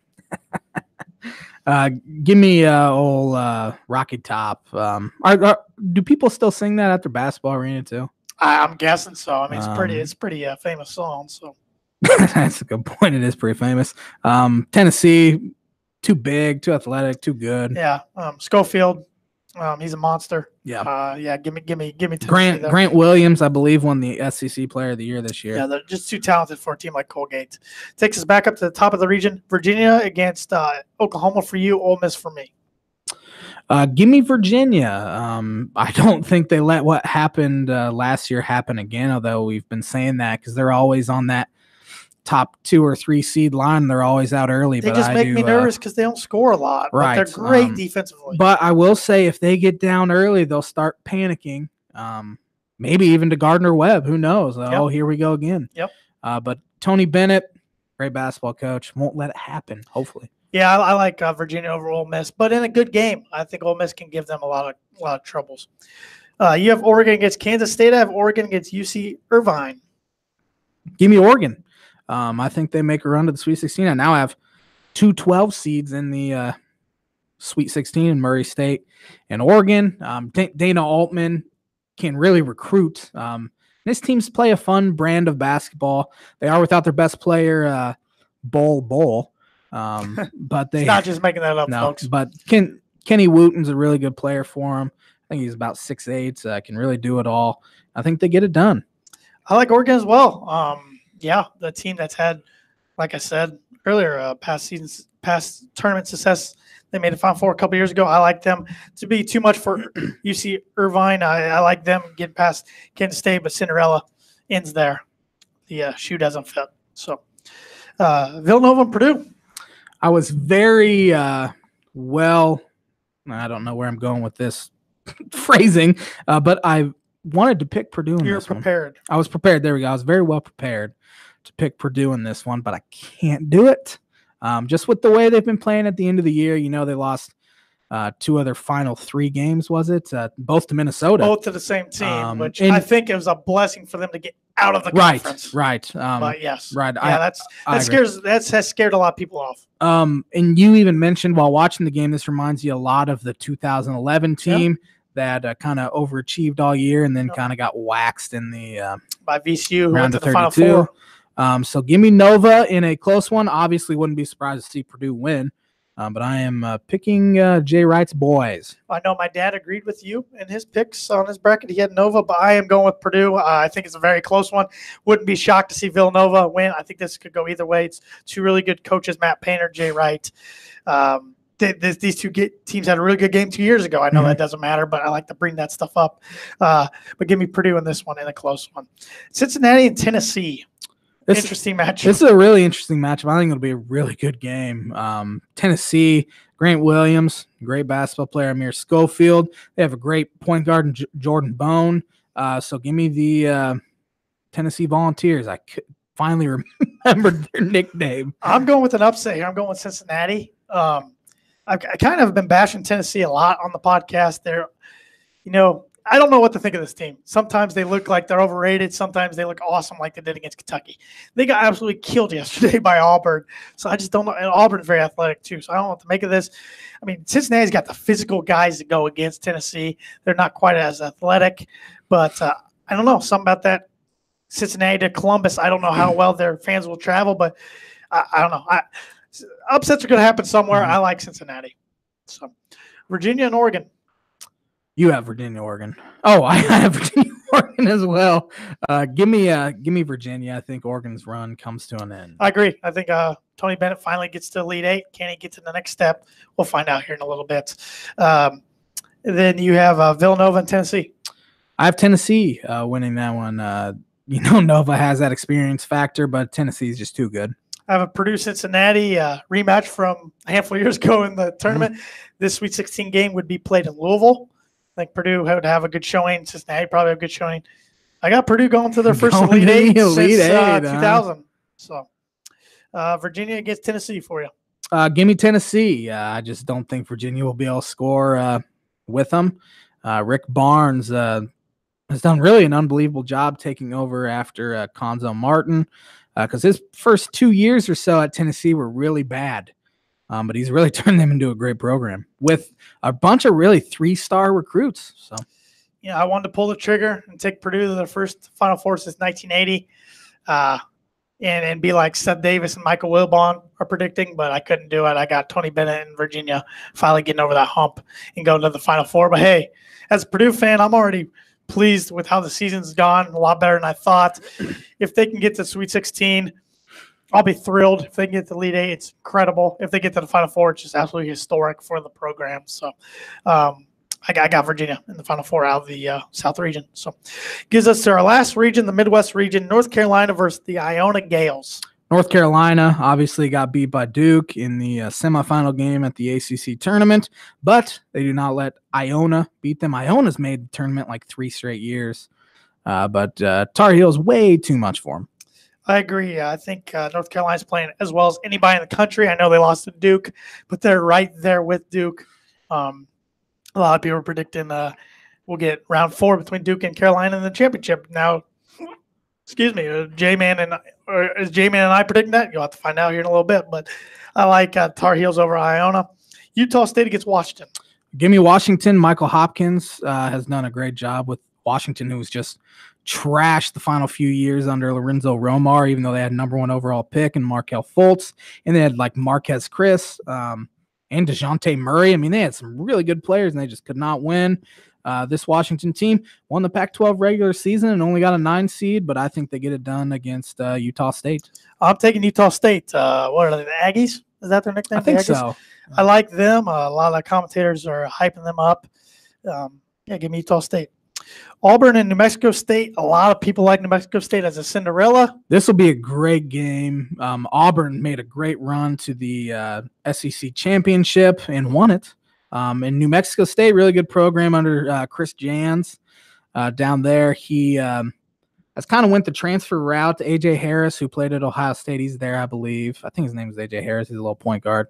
Give me old Rocky Top. Do people still sing that at their basketball arena too? I'm guessing so. I mean, it's pretty famous song. So that's a good point. It is pretty famous. Tennessee, too big, too athletic, too good. Yeah. Schofield, he's a monster. Yeah. Give me Tennessee. Grant Williams, I believe, won the SEC Player of the Year this year. Yeah, they're just too talented for a team like Colgate. Takes us back up to the top of the region. Virginia against Oklahoma for you, Ole Miss for me. Give me Virginia. I don't think they let what happened last year happen again, although we've been saying that because they're always on that top 2 or 3 seed line. They're always out early. They just make me nervous because they don't score a lot. Right. But they're great defensively. But I will say if they get down early, they'll start panicking. Maybe even to Gardner-Webb. Who knows? Yep. Oh, here we go again. Yep. But Tony Bennett, great basketball coach, won't let it happen, hopefully. Yeah, I like Virginia over Ole Miss, but in a good game. I think Ole Miss can give them a lot of troubles. You have Oregon against Kansas State. I have Oregon against UC Irvine. Give me Oregon. I think they make a run to the Sweet 16. I now have 2 12 seeds in the Sweet 16 in Murray State and Oregon. Dana Altman can really recruit. This teams play a fun brand of basketball. They are without their best player, Bull. But they not just making that up, folks. But Kenny Wooten's a really good player for him. I think he's about 6'8", can really do it all. I think they get it done. I like Oregon as well. Yeah, the team that's had, like I said earlier, past tournament success. They made a Final Four a couple years ago. I like them to be too much for UC Irvine. I like them getting past Kansas State, but Cinderella ends there. The shoe doesn't fit. So Villanova and Purdue. I was very well. I don't know where I'm going with this phrasing, but I wanted to pick Purdue in You're this prepared. one. I was prepared. There we go. I was very well prepared to pick Purdue in this one, but I can't do it. Just with the way they've been playing at the end of the year. You know, they lost 2 other final 3 games, was it? Both to Minnesota. Both to the same team, which I think it was a blessing for them to get out of the conference. Right. But yes. Right. Yeah, that scared a lot of people off. And you even mentioned while watching the game, this reminds you a lot of the 2011 team that kind of overachieved all year and then kind of got waxed in the by VCU round of the Final Four. So give me Nova in a close one. Obviously, wouldn't be surprised to see Purdue win. But I am picking Jay Wright's boys. I know my dad agreed with you in his picks on his bracket. He had Nova, but I am going with Purdue. I think it's a very close one. Wouldn't be shocked to see Villanova win. I think this could go either way. It's 2 really good coaches, Matt Painter, Jay Wright. These 2 teams had a really good game 2 years ago. I know that doesn't matter, but I like to bring that stuff up. But give me Purdue in this one, in a close one. Cincinnati and Tennessee. Interesting matchup. This is a really interesting matchup. I think it'll be a really good game. Tennessee, Grant Williams, great basketball player, Amir Schofield. They have a great point guard in Jordan Bone. So give me the Tennessee Volunteers. I finally remembered their nickname. I'm going with an upset here. I'm going with Cincinnati. I kind of been bashing Tennessee a lot on the podcast. I don't know what to think of this team. Sometimes they look like they're overrated. Sometimes they look awesome like they did against Kentucky. They got absolutely killed yesterday by Auburn. So I just don't know. And Auburn's very athletic too. So I don't know what to make of this. I mean, Cincinnati's got the physical guys to go against Tennessee. They're not quite as athletic. But I don't know. Something about that Cincinnati to Columbus. I don't know how well their fans will travel. But I don't know. Upsets are going to happen somewhere. I like Cincinnati. So Virginia and Oregon. You have Virginia, Oregon. Oh, I have Virginia, Oregon as well. Give me Virginia. I think Oregon's run comes to an end. I agree. I think Tony Bennett finally gets to Elite Eight. Can he get to the next step? We'll find out here in a little bit. Then you have Villanova and Tennessee. I have Tennessee winning that one. Nova has that experience factor, but Tennessee is just too good. I have a Purdue Cincinnati rematch from a handful of years ago in the tournament. This Sweet 16 game would be played in Louisville. I think Purdue would have a good showing. Cincinnati probably have a good showing. I got Purdue going to their first Elite Eight since 2000. So Virginia against Tennessee for you. Give me Tennessee. I just don't think Virginia will be able to score with them. Rick Barnes has done really an unbelievable job taking over after Cuonzo Martin, because his first 2 years or so at Tennessee were really bad. But he's really turned them into a great program with a bunch of really 3-star recruits. So, I wanted to pull the trigger and take Purdue to their first Final Four since 1980, and be like Seth Davis and Michael Wilbon are predicting, but I couldn't do it. I got Tony Bennett and Virginia finally getting over that hump and going to the Final Four. But hey, as a Purdue fan, I'm already pleased with how the season's gone. A lot better than I thought. If they can get to Sweet 16, I'll be thrilled. If they can get to Elite Eight, it's incredible. If they get to the Final Four, it's just absolutely historic for the program. So I got Virginia in the Final Four out of the South region. So gives us to our last region, the Midwest region, North Carolina versus the Iona Gales. North Carolina obviously got beat by Duke in the semifinal game at the ACC tournament, but they do not let Iona beat them. Iona's made the tournament like 3 straight years, but Tar Heels way too much for them. I agree. I think North Carolina's playing as well as anybody in the country. I know they lost to Duke, but they're right there with Duke. A lot of people are predicting we'll get round 4 between Duke and Carolina in the championship. Now, excuse me, is J-Man and I predicting that? You'll have to find out here in a little bit. But I like Tar Heels over Iona. Utah State against Washington. Give me Washington. Michael Hopkins has done a great job with Washington, who's just trashed the final few years under Lorenzo Romar, even though they had #1 overall pick and Markelle Fultz, and they had like Marquez Chris and DeJounte Murray. I mean, they had some really good players, and they just could not win. This Washington team won the Pac-12 regular season and only got a 9 seed, but I think they get it done against Utah State. I'm taking Utah State. What are they, the Aggies? Is that their nickname? I think so. I like them. A lot of the commentators are hyping them up. Give me Utah State. Auburn and New Mexico State. A lot of people like New Mexico State as a Cinderella. This will be a great game. Auburn made a great run to the SEC championship and won it. And New Mexico State, really good program under Chris Jans down there. He has kind of went the transfer route to A.J. Harris, who played at Ohio State. He's there, I believe. I think his name is A.J. Harris. He's a little point guard.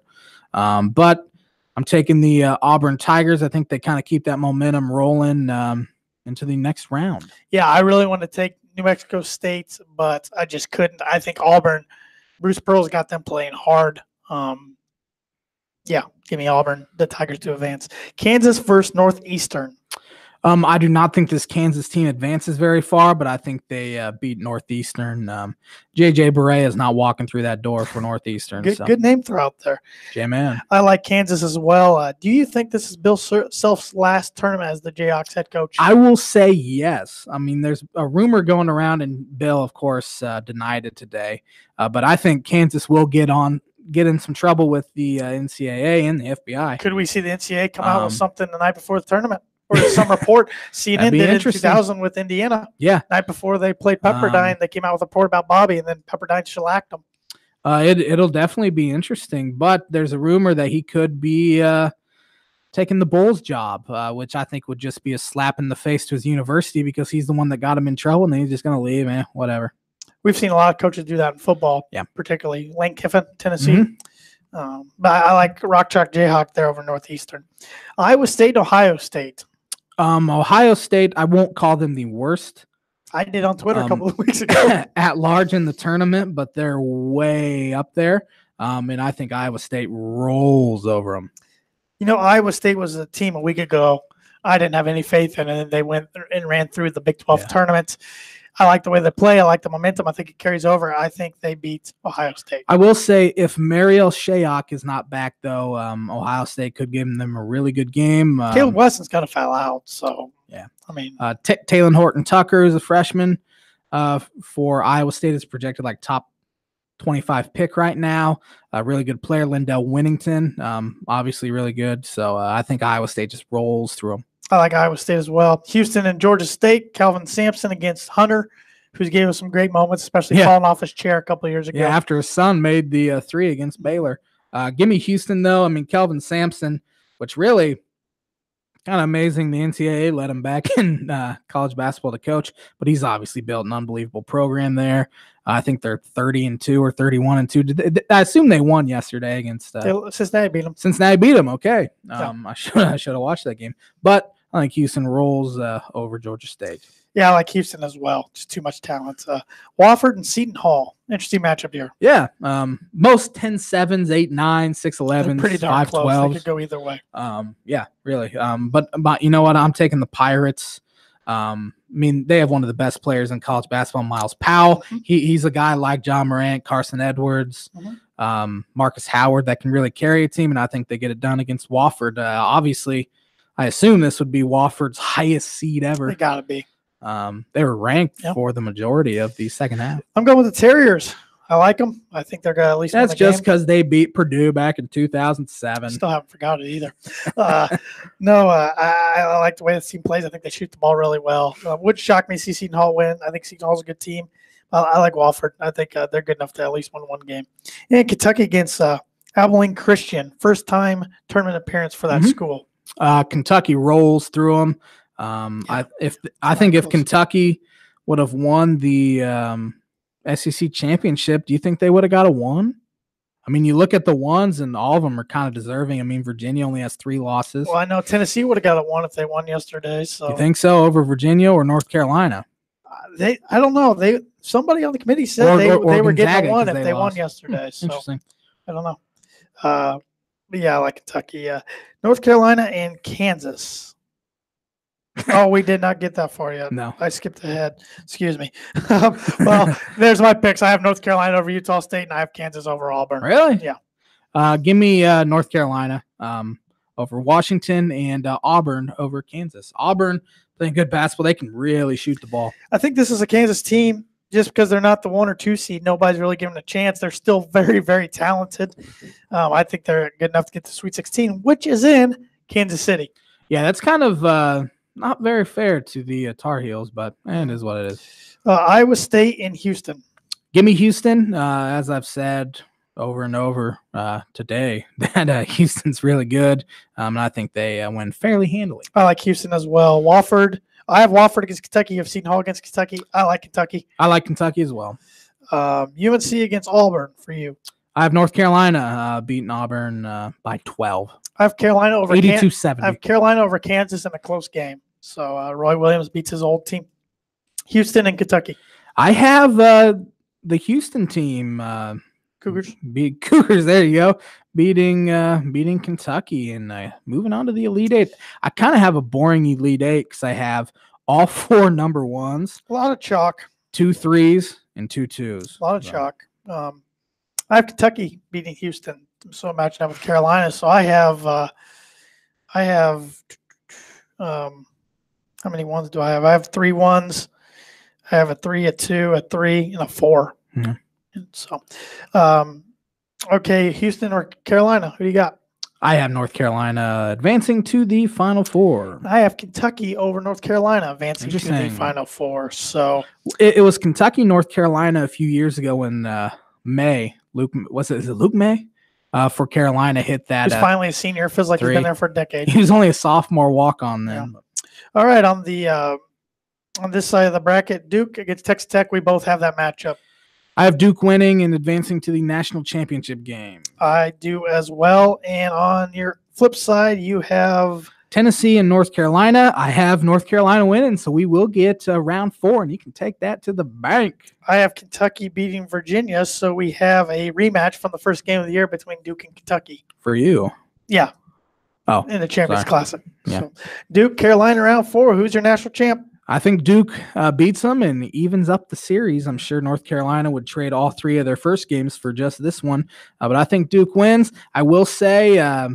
But I'm taking the Auburn Tigers. I think they kind of keep that momentum rolling into the next round. Yeah, I really want to take New Mexico State, but I just couldn't. I think Auburn, Bruce Pearl's got them playing hard. Give me Auburn, the Tigers to advance. Kansas versus Northeastern. I do not think this Kansas team advances very far, but I think they beat Northeastern. J.J. Barea is not walking through that door for Northeastern. Good name throughout there. J-Man. I like Kansas as well. Do you think this is Bill Self's last tournament as the Jayhawks head coach? I will say yes. I mean, there's a rumor going around, and Bill, of course, denied it today. But I think Kansas will get in some trouble with the NCAA and the FBI. Could we see the NCAA come out with something the night before the tournament? Or some report. CNN did in 2000 with Indiana. Yeah. Night before they played Pepperdine, they came out with a report about Bobby, and then Pepperdine shellacked them. It'll definitely be interesting, but there's a rumor that he could be taking the Bulls job, which I think would just be a slap in the face to his university because he's the one that got him in trouble, and then he's just going to leave, whatever. We've seen a lot of coaches do that in football, particularly Lane Kiffin, Tennessee. Mm-hmm. But I like Rock Chalk Jayhawk there over Northeastern. Iowa State, Ohio State. Ohio State, I won't call them the worst. I did on Twitter a couple of weeks ago. At large in the tournament, but they're way up there. And I think Iowa State rolls over them. Iowa State was a team a week ago I didn't have any faith in it, and they went and ran through the Big 12 tournament. I like the way they play. I like the momentum. I think it carries over. I think they beat Ohio State. I will say if Mariel Shayok is not back, though, Ohio State could give them a really good game. Caleb Weston's got to foul out. So, Taylor Horton-Tucker is a freshman for Iowa State. Is projected like top 25 pick right now. A really good player, Lindell Winnington, obviously really good. So I think Iowa State just rolls through them. I like Iowa State as well. Houston and Georgia State, Calvin Sampson against Hunter. who's gave us some great moments, especially Yeah. falling off his chair a couple of years ago. Yeah, after his son made the 3 against Baylor. Give me Houston, though. I mean, Kelvin Sampson, which really kind of amazing. The NCAA let him back in college basketball to coach, but he's obviously built an unbelievable program there. I think they're 30-2 or 31-2. I assume they won yesterday against Cincinnati beat them. Cincinnati beat them. Okay, Yeah. I should have watched that game, but I think Houston rolls over Georgia State. Yeah, I like Houston as well. Just too much talent. Wofford and Seton Hall. Interesting matchup here. Yeah, most 10-7s, 8-9, 6-11s, Pretty darn close. 5-12s. They could go either way. Yeah, really. But you know what? I'm taking the Pirates. I mean, they have one of the best players in college basketball, Miles Powell. Mm-hmm. He's a guy like John Morant, Carson Edwards, Marcus Howard that can really carry a team, and I think they get it done against Wofford. Obviously, I assume this would be Wofford's highest seed ever. They got to be. They were ranked for the majority of the second half. I'm going with the Terriers. I like them. I think they're going to at least win That's the just game. because they beat Purdue back in 2007. Still haven't forgotten it either. I like the way the team plays. I think they shoot the ball really well. Would shock me to see Seton Hall win. I think Seton Hall's a good team. I like Wofford. I think they're good enough to at least win one game. And Kentucky against Abilene Christian. First time tournament appearance for that school. Kentucky rolls through them. I think if Kentucky would have won the SEC championship, do you think they would have got a 1? I mean, you look at the ones, and all of them are kind of deserving. I mean, Virginia only has 3 losses. Well, I know Tennessee would have got a 1 if they won yesterday. So you think so over Virginia or North Carolina? I don't know. Somebody on the committee said they were getting a 1 if they won yesterday. So interesting. I don't know. But yeah, I like Kentucky. North Carolina and Kansas. Oh, we did not get that far yet. No. I skipped ahead. Excuse me. Well, there's my picks. I have North Carolina over Utah State, and I have Kansas over Auburn. Really? Yeah. Give me North Carolina over Washington and Auburn over Kansas. Auburn playing good basketball. They can really shoot the ball. I think this is a Kansas team. Just because they're not the 1 or 2 seed, nobody's really giving them a chance. They're still very, very talented. I think they're good enough to get to Sweet 16, which is in Kansas City. Yeah, that's kind of not very fair to the Tar Heels, but it is what it is. Iowa State and Houston. Give me Houston. As I've said over and over today, that Houston's really good, and I think they win fairly handily. I like Houston as well. Wofford. I have Wofford against Kentucky. You have Seton Hall against Kentucky. I like Kentucky. I like Kentucky as well. UNC against Auburn for you. I have North Carolina beating Auburn by 12. I have Carolina over 82-70. I have Carolina over Kansas in a close game. So Roy Williams beats his old team. Houston and Kentucky. I have the Houston team. Cougars. Cougars. There you go. Beating Kentucky and moving on to the Elite Eight. I kind of have a boring Elite Eight because I have all 4 number 1s. A lot of chalk. 2 3s and 2 2s. A lot of chalk. I have Kentucky beating Houston. So imagine that with Carolina. So I have how many 1s do I have? I have 3 1s. I have a 3, a 2, a 3, and a 4. Mm-hmm. And so, okay, Houston or Carolina? Who do you got? I have North Carolina advancing to the Final Four. I have Kentucky over North Carolina advancing to the Final Four. So it was Kentucky, North Carolina a few years ago when Luke May? For Carolina hit that. He's finally a senior. Feels like 3. He's been there for a decade. He was only a sophomore walk-on then. Yeah. All right, on this side of the bracket, Duke against Texas Tech. We both have that matchup. I have Duke winning and advancing to the national championship game. I do as well. And on your flip side, you have Tennessee and North Carolina. I have North Carolina winning, so we will get round 4, and you can take that to the bank. I have Kentucky beating Virginia, so we have a rematch from the first game of the year between Duke and Kentucky. For you. Yeah. Oh. In the Champions Classic. Yeah. So, Duke, Carolina, round 4. Who's your national champ? I think Duke beats them and evens up the series. I'm sure North Carolina would trade all 3 of their first games for just this one. But I think Duke wins. I will say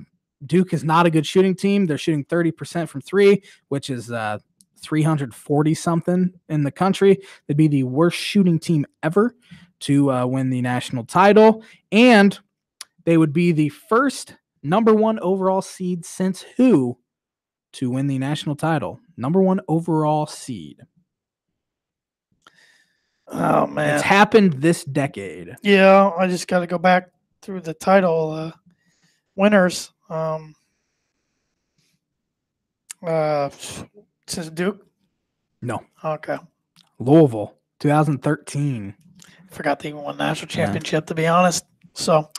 Duke is not a good shooting team. They're shooting 30% from 3, which is 340-something in the country. They'd be the worst shooting team ever to win the national title. And they would be the first number 1 overall seed since who to win the national title? Number 1 overall seed. Oh, man. It's happened this decade. Yeah, I just got to go back through the title winners. Since Duke? No. Okay. Louisville, 2013. Forgot they even won national championship, to be honest. So,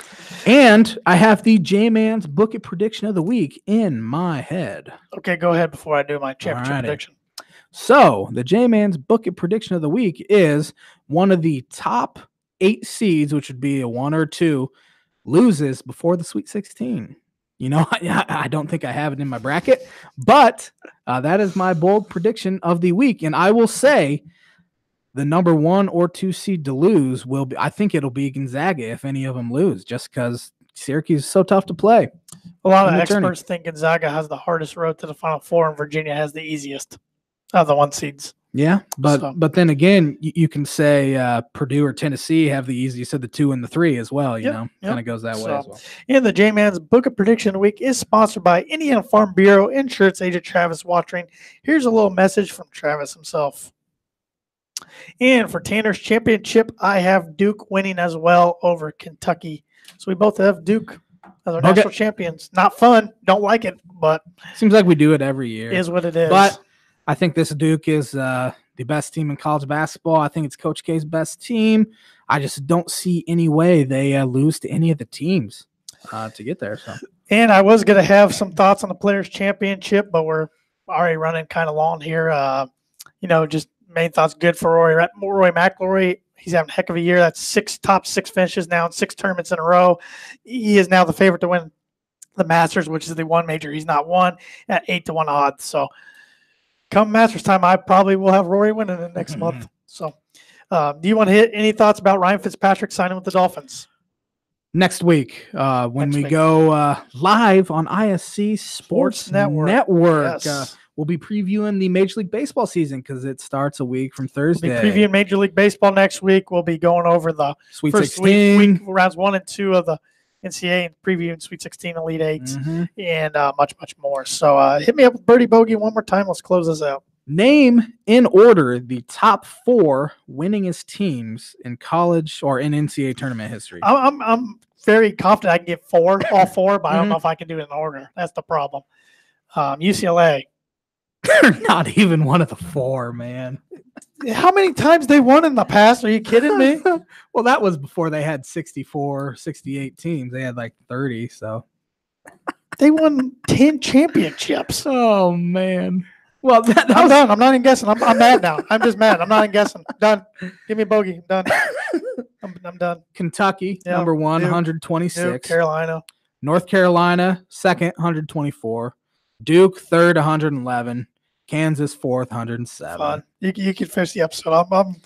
and I have the J-Man's Book It prediction of the week in my head. Okay, go ahead before I do my championship prediction. So the J-Man's Book It prediction of the week is one of the top 8 seeds, which would be a 1 or 2, loses before the Sweet 16. You know, I don't think I have it in my bracket, but that is my bold prediction of the week. And I will say the number 1 or 2 seed to lose will be, I think it'll be Gonzaga if any of them lose, just because Syracuse is so tough to play. A lot of experts think Gonzaga has the hardest road to the Final Four, and Virginia has the easiest of the 1 seeds. Yeah, but then again, you can say Purdue or Tennessee have the easiest of the 2 and the 3 as well. You know, kind of goes that way as well. And the J-Man's Book of Prediction of the Week is sponsored by Indiana Farm Bureau Insurance Agent Travis Watering. Here's a little message from Travis himself. And for Tanner's championship, I have Duke winning as well over Kentucky. So we both have Duke as our national champions. Not fun. Don't like it, but seems like we do it every year. Is what it is. But I think this Duke is the best team in college basketball. I think it's Coach K's best team. I just don't see any way they lose to any of the teams to get there. So, and I was going to have some thoughts on the Players' Championship, but we're already running kind of long here. Just main thoughts good for Rory McIlroy. He's having a heck of a year. That's top 6 finishes now in 6 tournaments in a row. He is now the favorite to win the Masters, which is the one major he's not won, at 8-1 odds. So, come Masters time, I probably will have Rory winning the next month. So, do you want to hit any thoughts about Ryan Fitzpatrick signing with the Dolphins? Next week, when we go live on ISC Sports Network. Yes. We'll be previewing the Major League Baseball season because it starts a week from Thursday. We'll be previewing Major League Baseball next week. We'll be going over the Sweet first 16. week, rounds 1 and 2 of the NCAA, and previewing Sweet 16, Elite 8, and much, much more. So hit me up with Birdie Bogey one more time. Let's close this out. Name in order the top 4 winningest teams in college or in NCAA tournament history. I'm very confident I can get 4, all 4, but I don't know if I can do it in order. That's the problem. UCLA. They're not even one of the 4, man. How many times they won in the past? Are you kidding me? Well, that was before they had 64, 68 teams. They had like 30, so. They won 10 championships. Oh, man. Well, I'm done. I'm not even guessing. I'm mad now. I'm just mad. I'm not even guessing. Done. Give me a bogey. I'm done. I'm done. Kentucky, number 1, Duke, 126. Duke, Carolina. North Carolina, 2nd, 124. Duke, 3rd, 111. Kansas, 4th, 107. Fun. You can finish the episode. I'm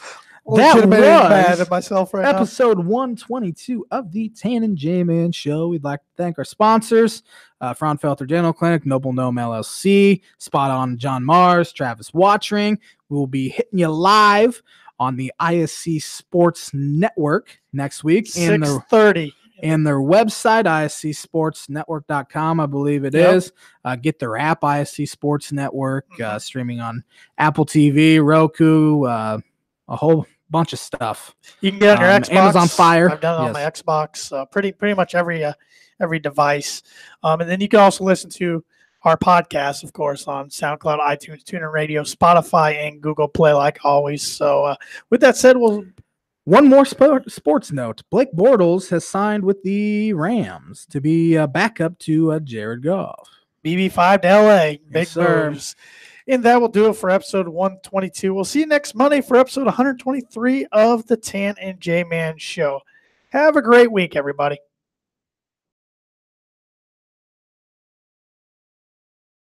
that was mad at myself right episode 122 of the Tan and J-Man Show. We'd like to thank our sponsors, Fraunfelter Dental Clinic, Noble Gnome LLC, Spot On John Mars, Travis Watering. We will be hitting you live on the ISC Sports Network next week. 6:30. And their website, iscsportsnetwork.com, I believe it is. Get their app, ISC Sports Network, streaming on Apple TV, Roku, a whole bunch of stuff. You can get on your Xbox. Amazon Fire. I've done it on my Xbox. Pretty much every device. And then you can also listen to our podcast, of course, on SoundCloud, iTunes, TuneIn Radio, Spotify, and Google Play, like always. So with that said, one more sports note. Blake Bortles has signed with the Rams to be a backup to Jared Goff. BB5 to LA. Big moves. And that will do it for episode 122. We'll see you next Monday for episode 123 of the Tan and J-Man Show. Have a great week, everybody.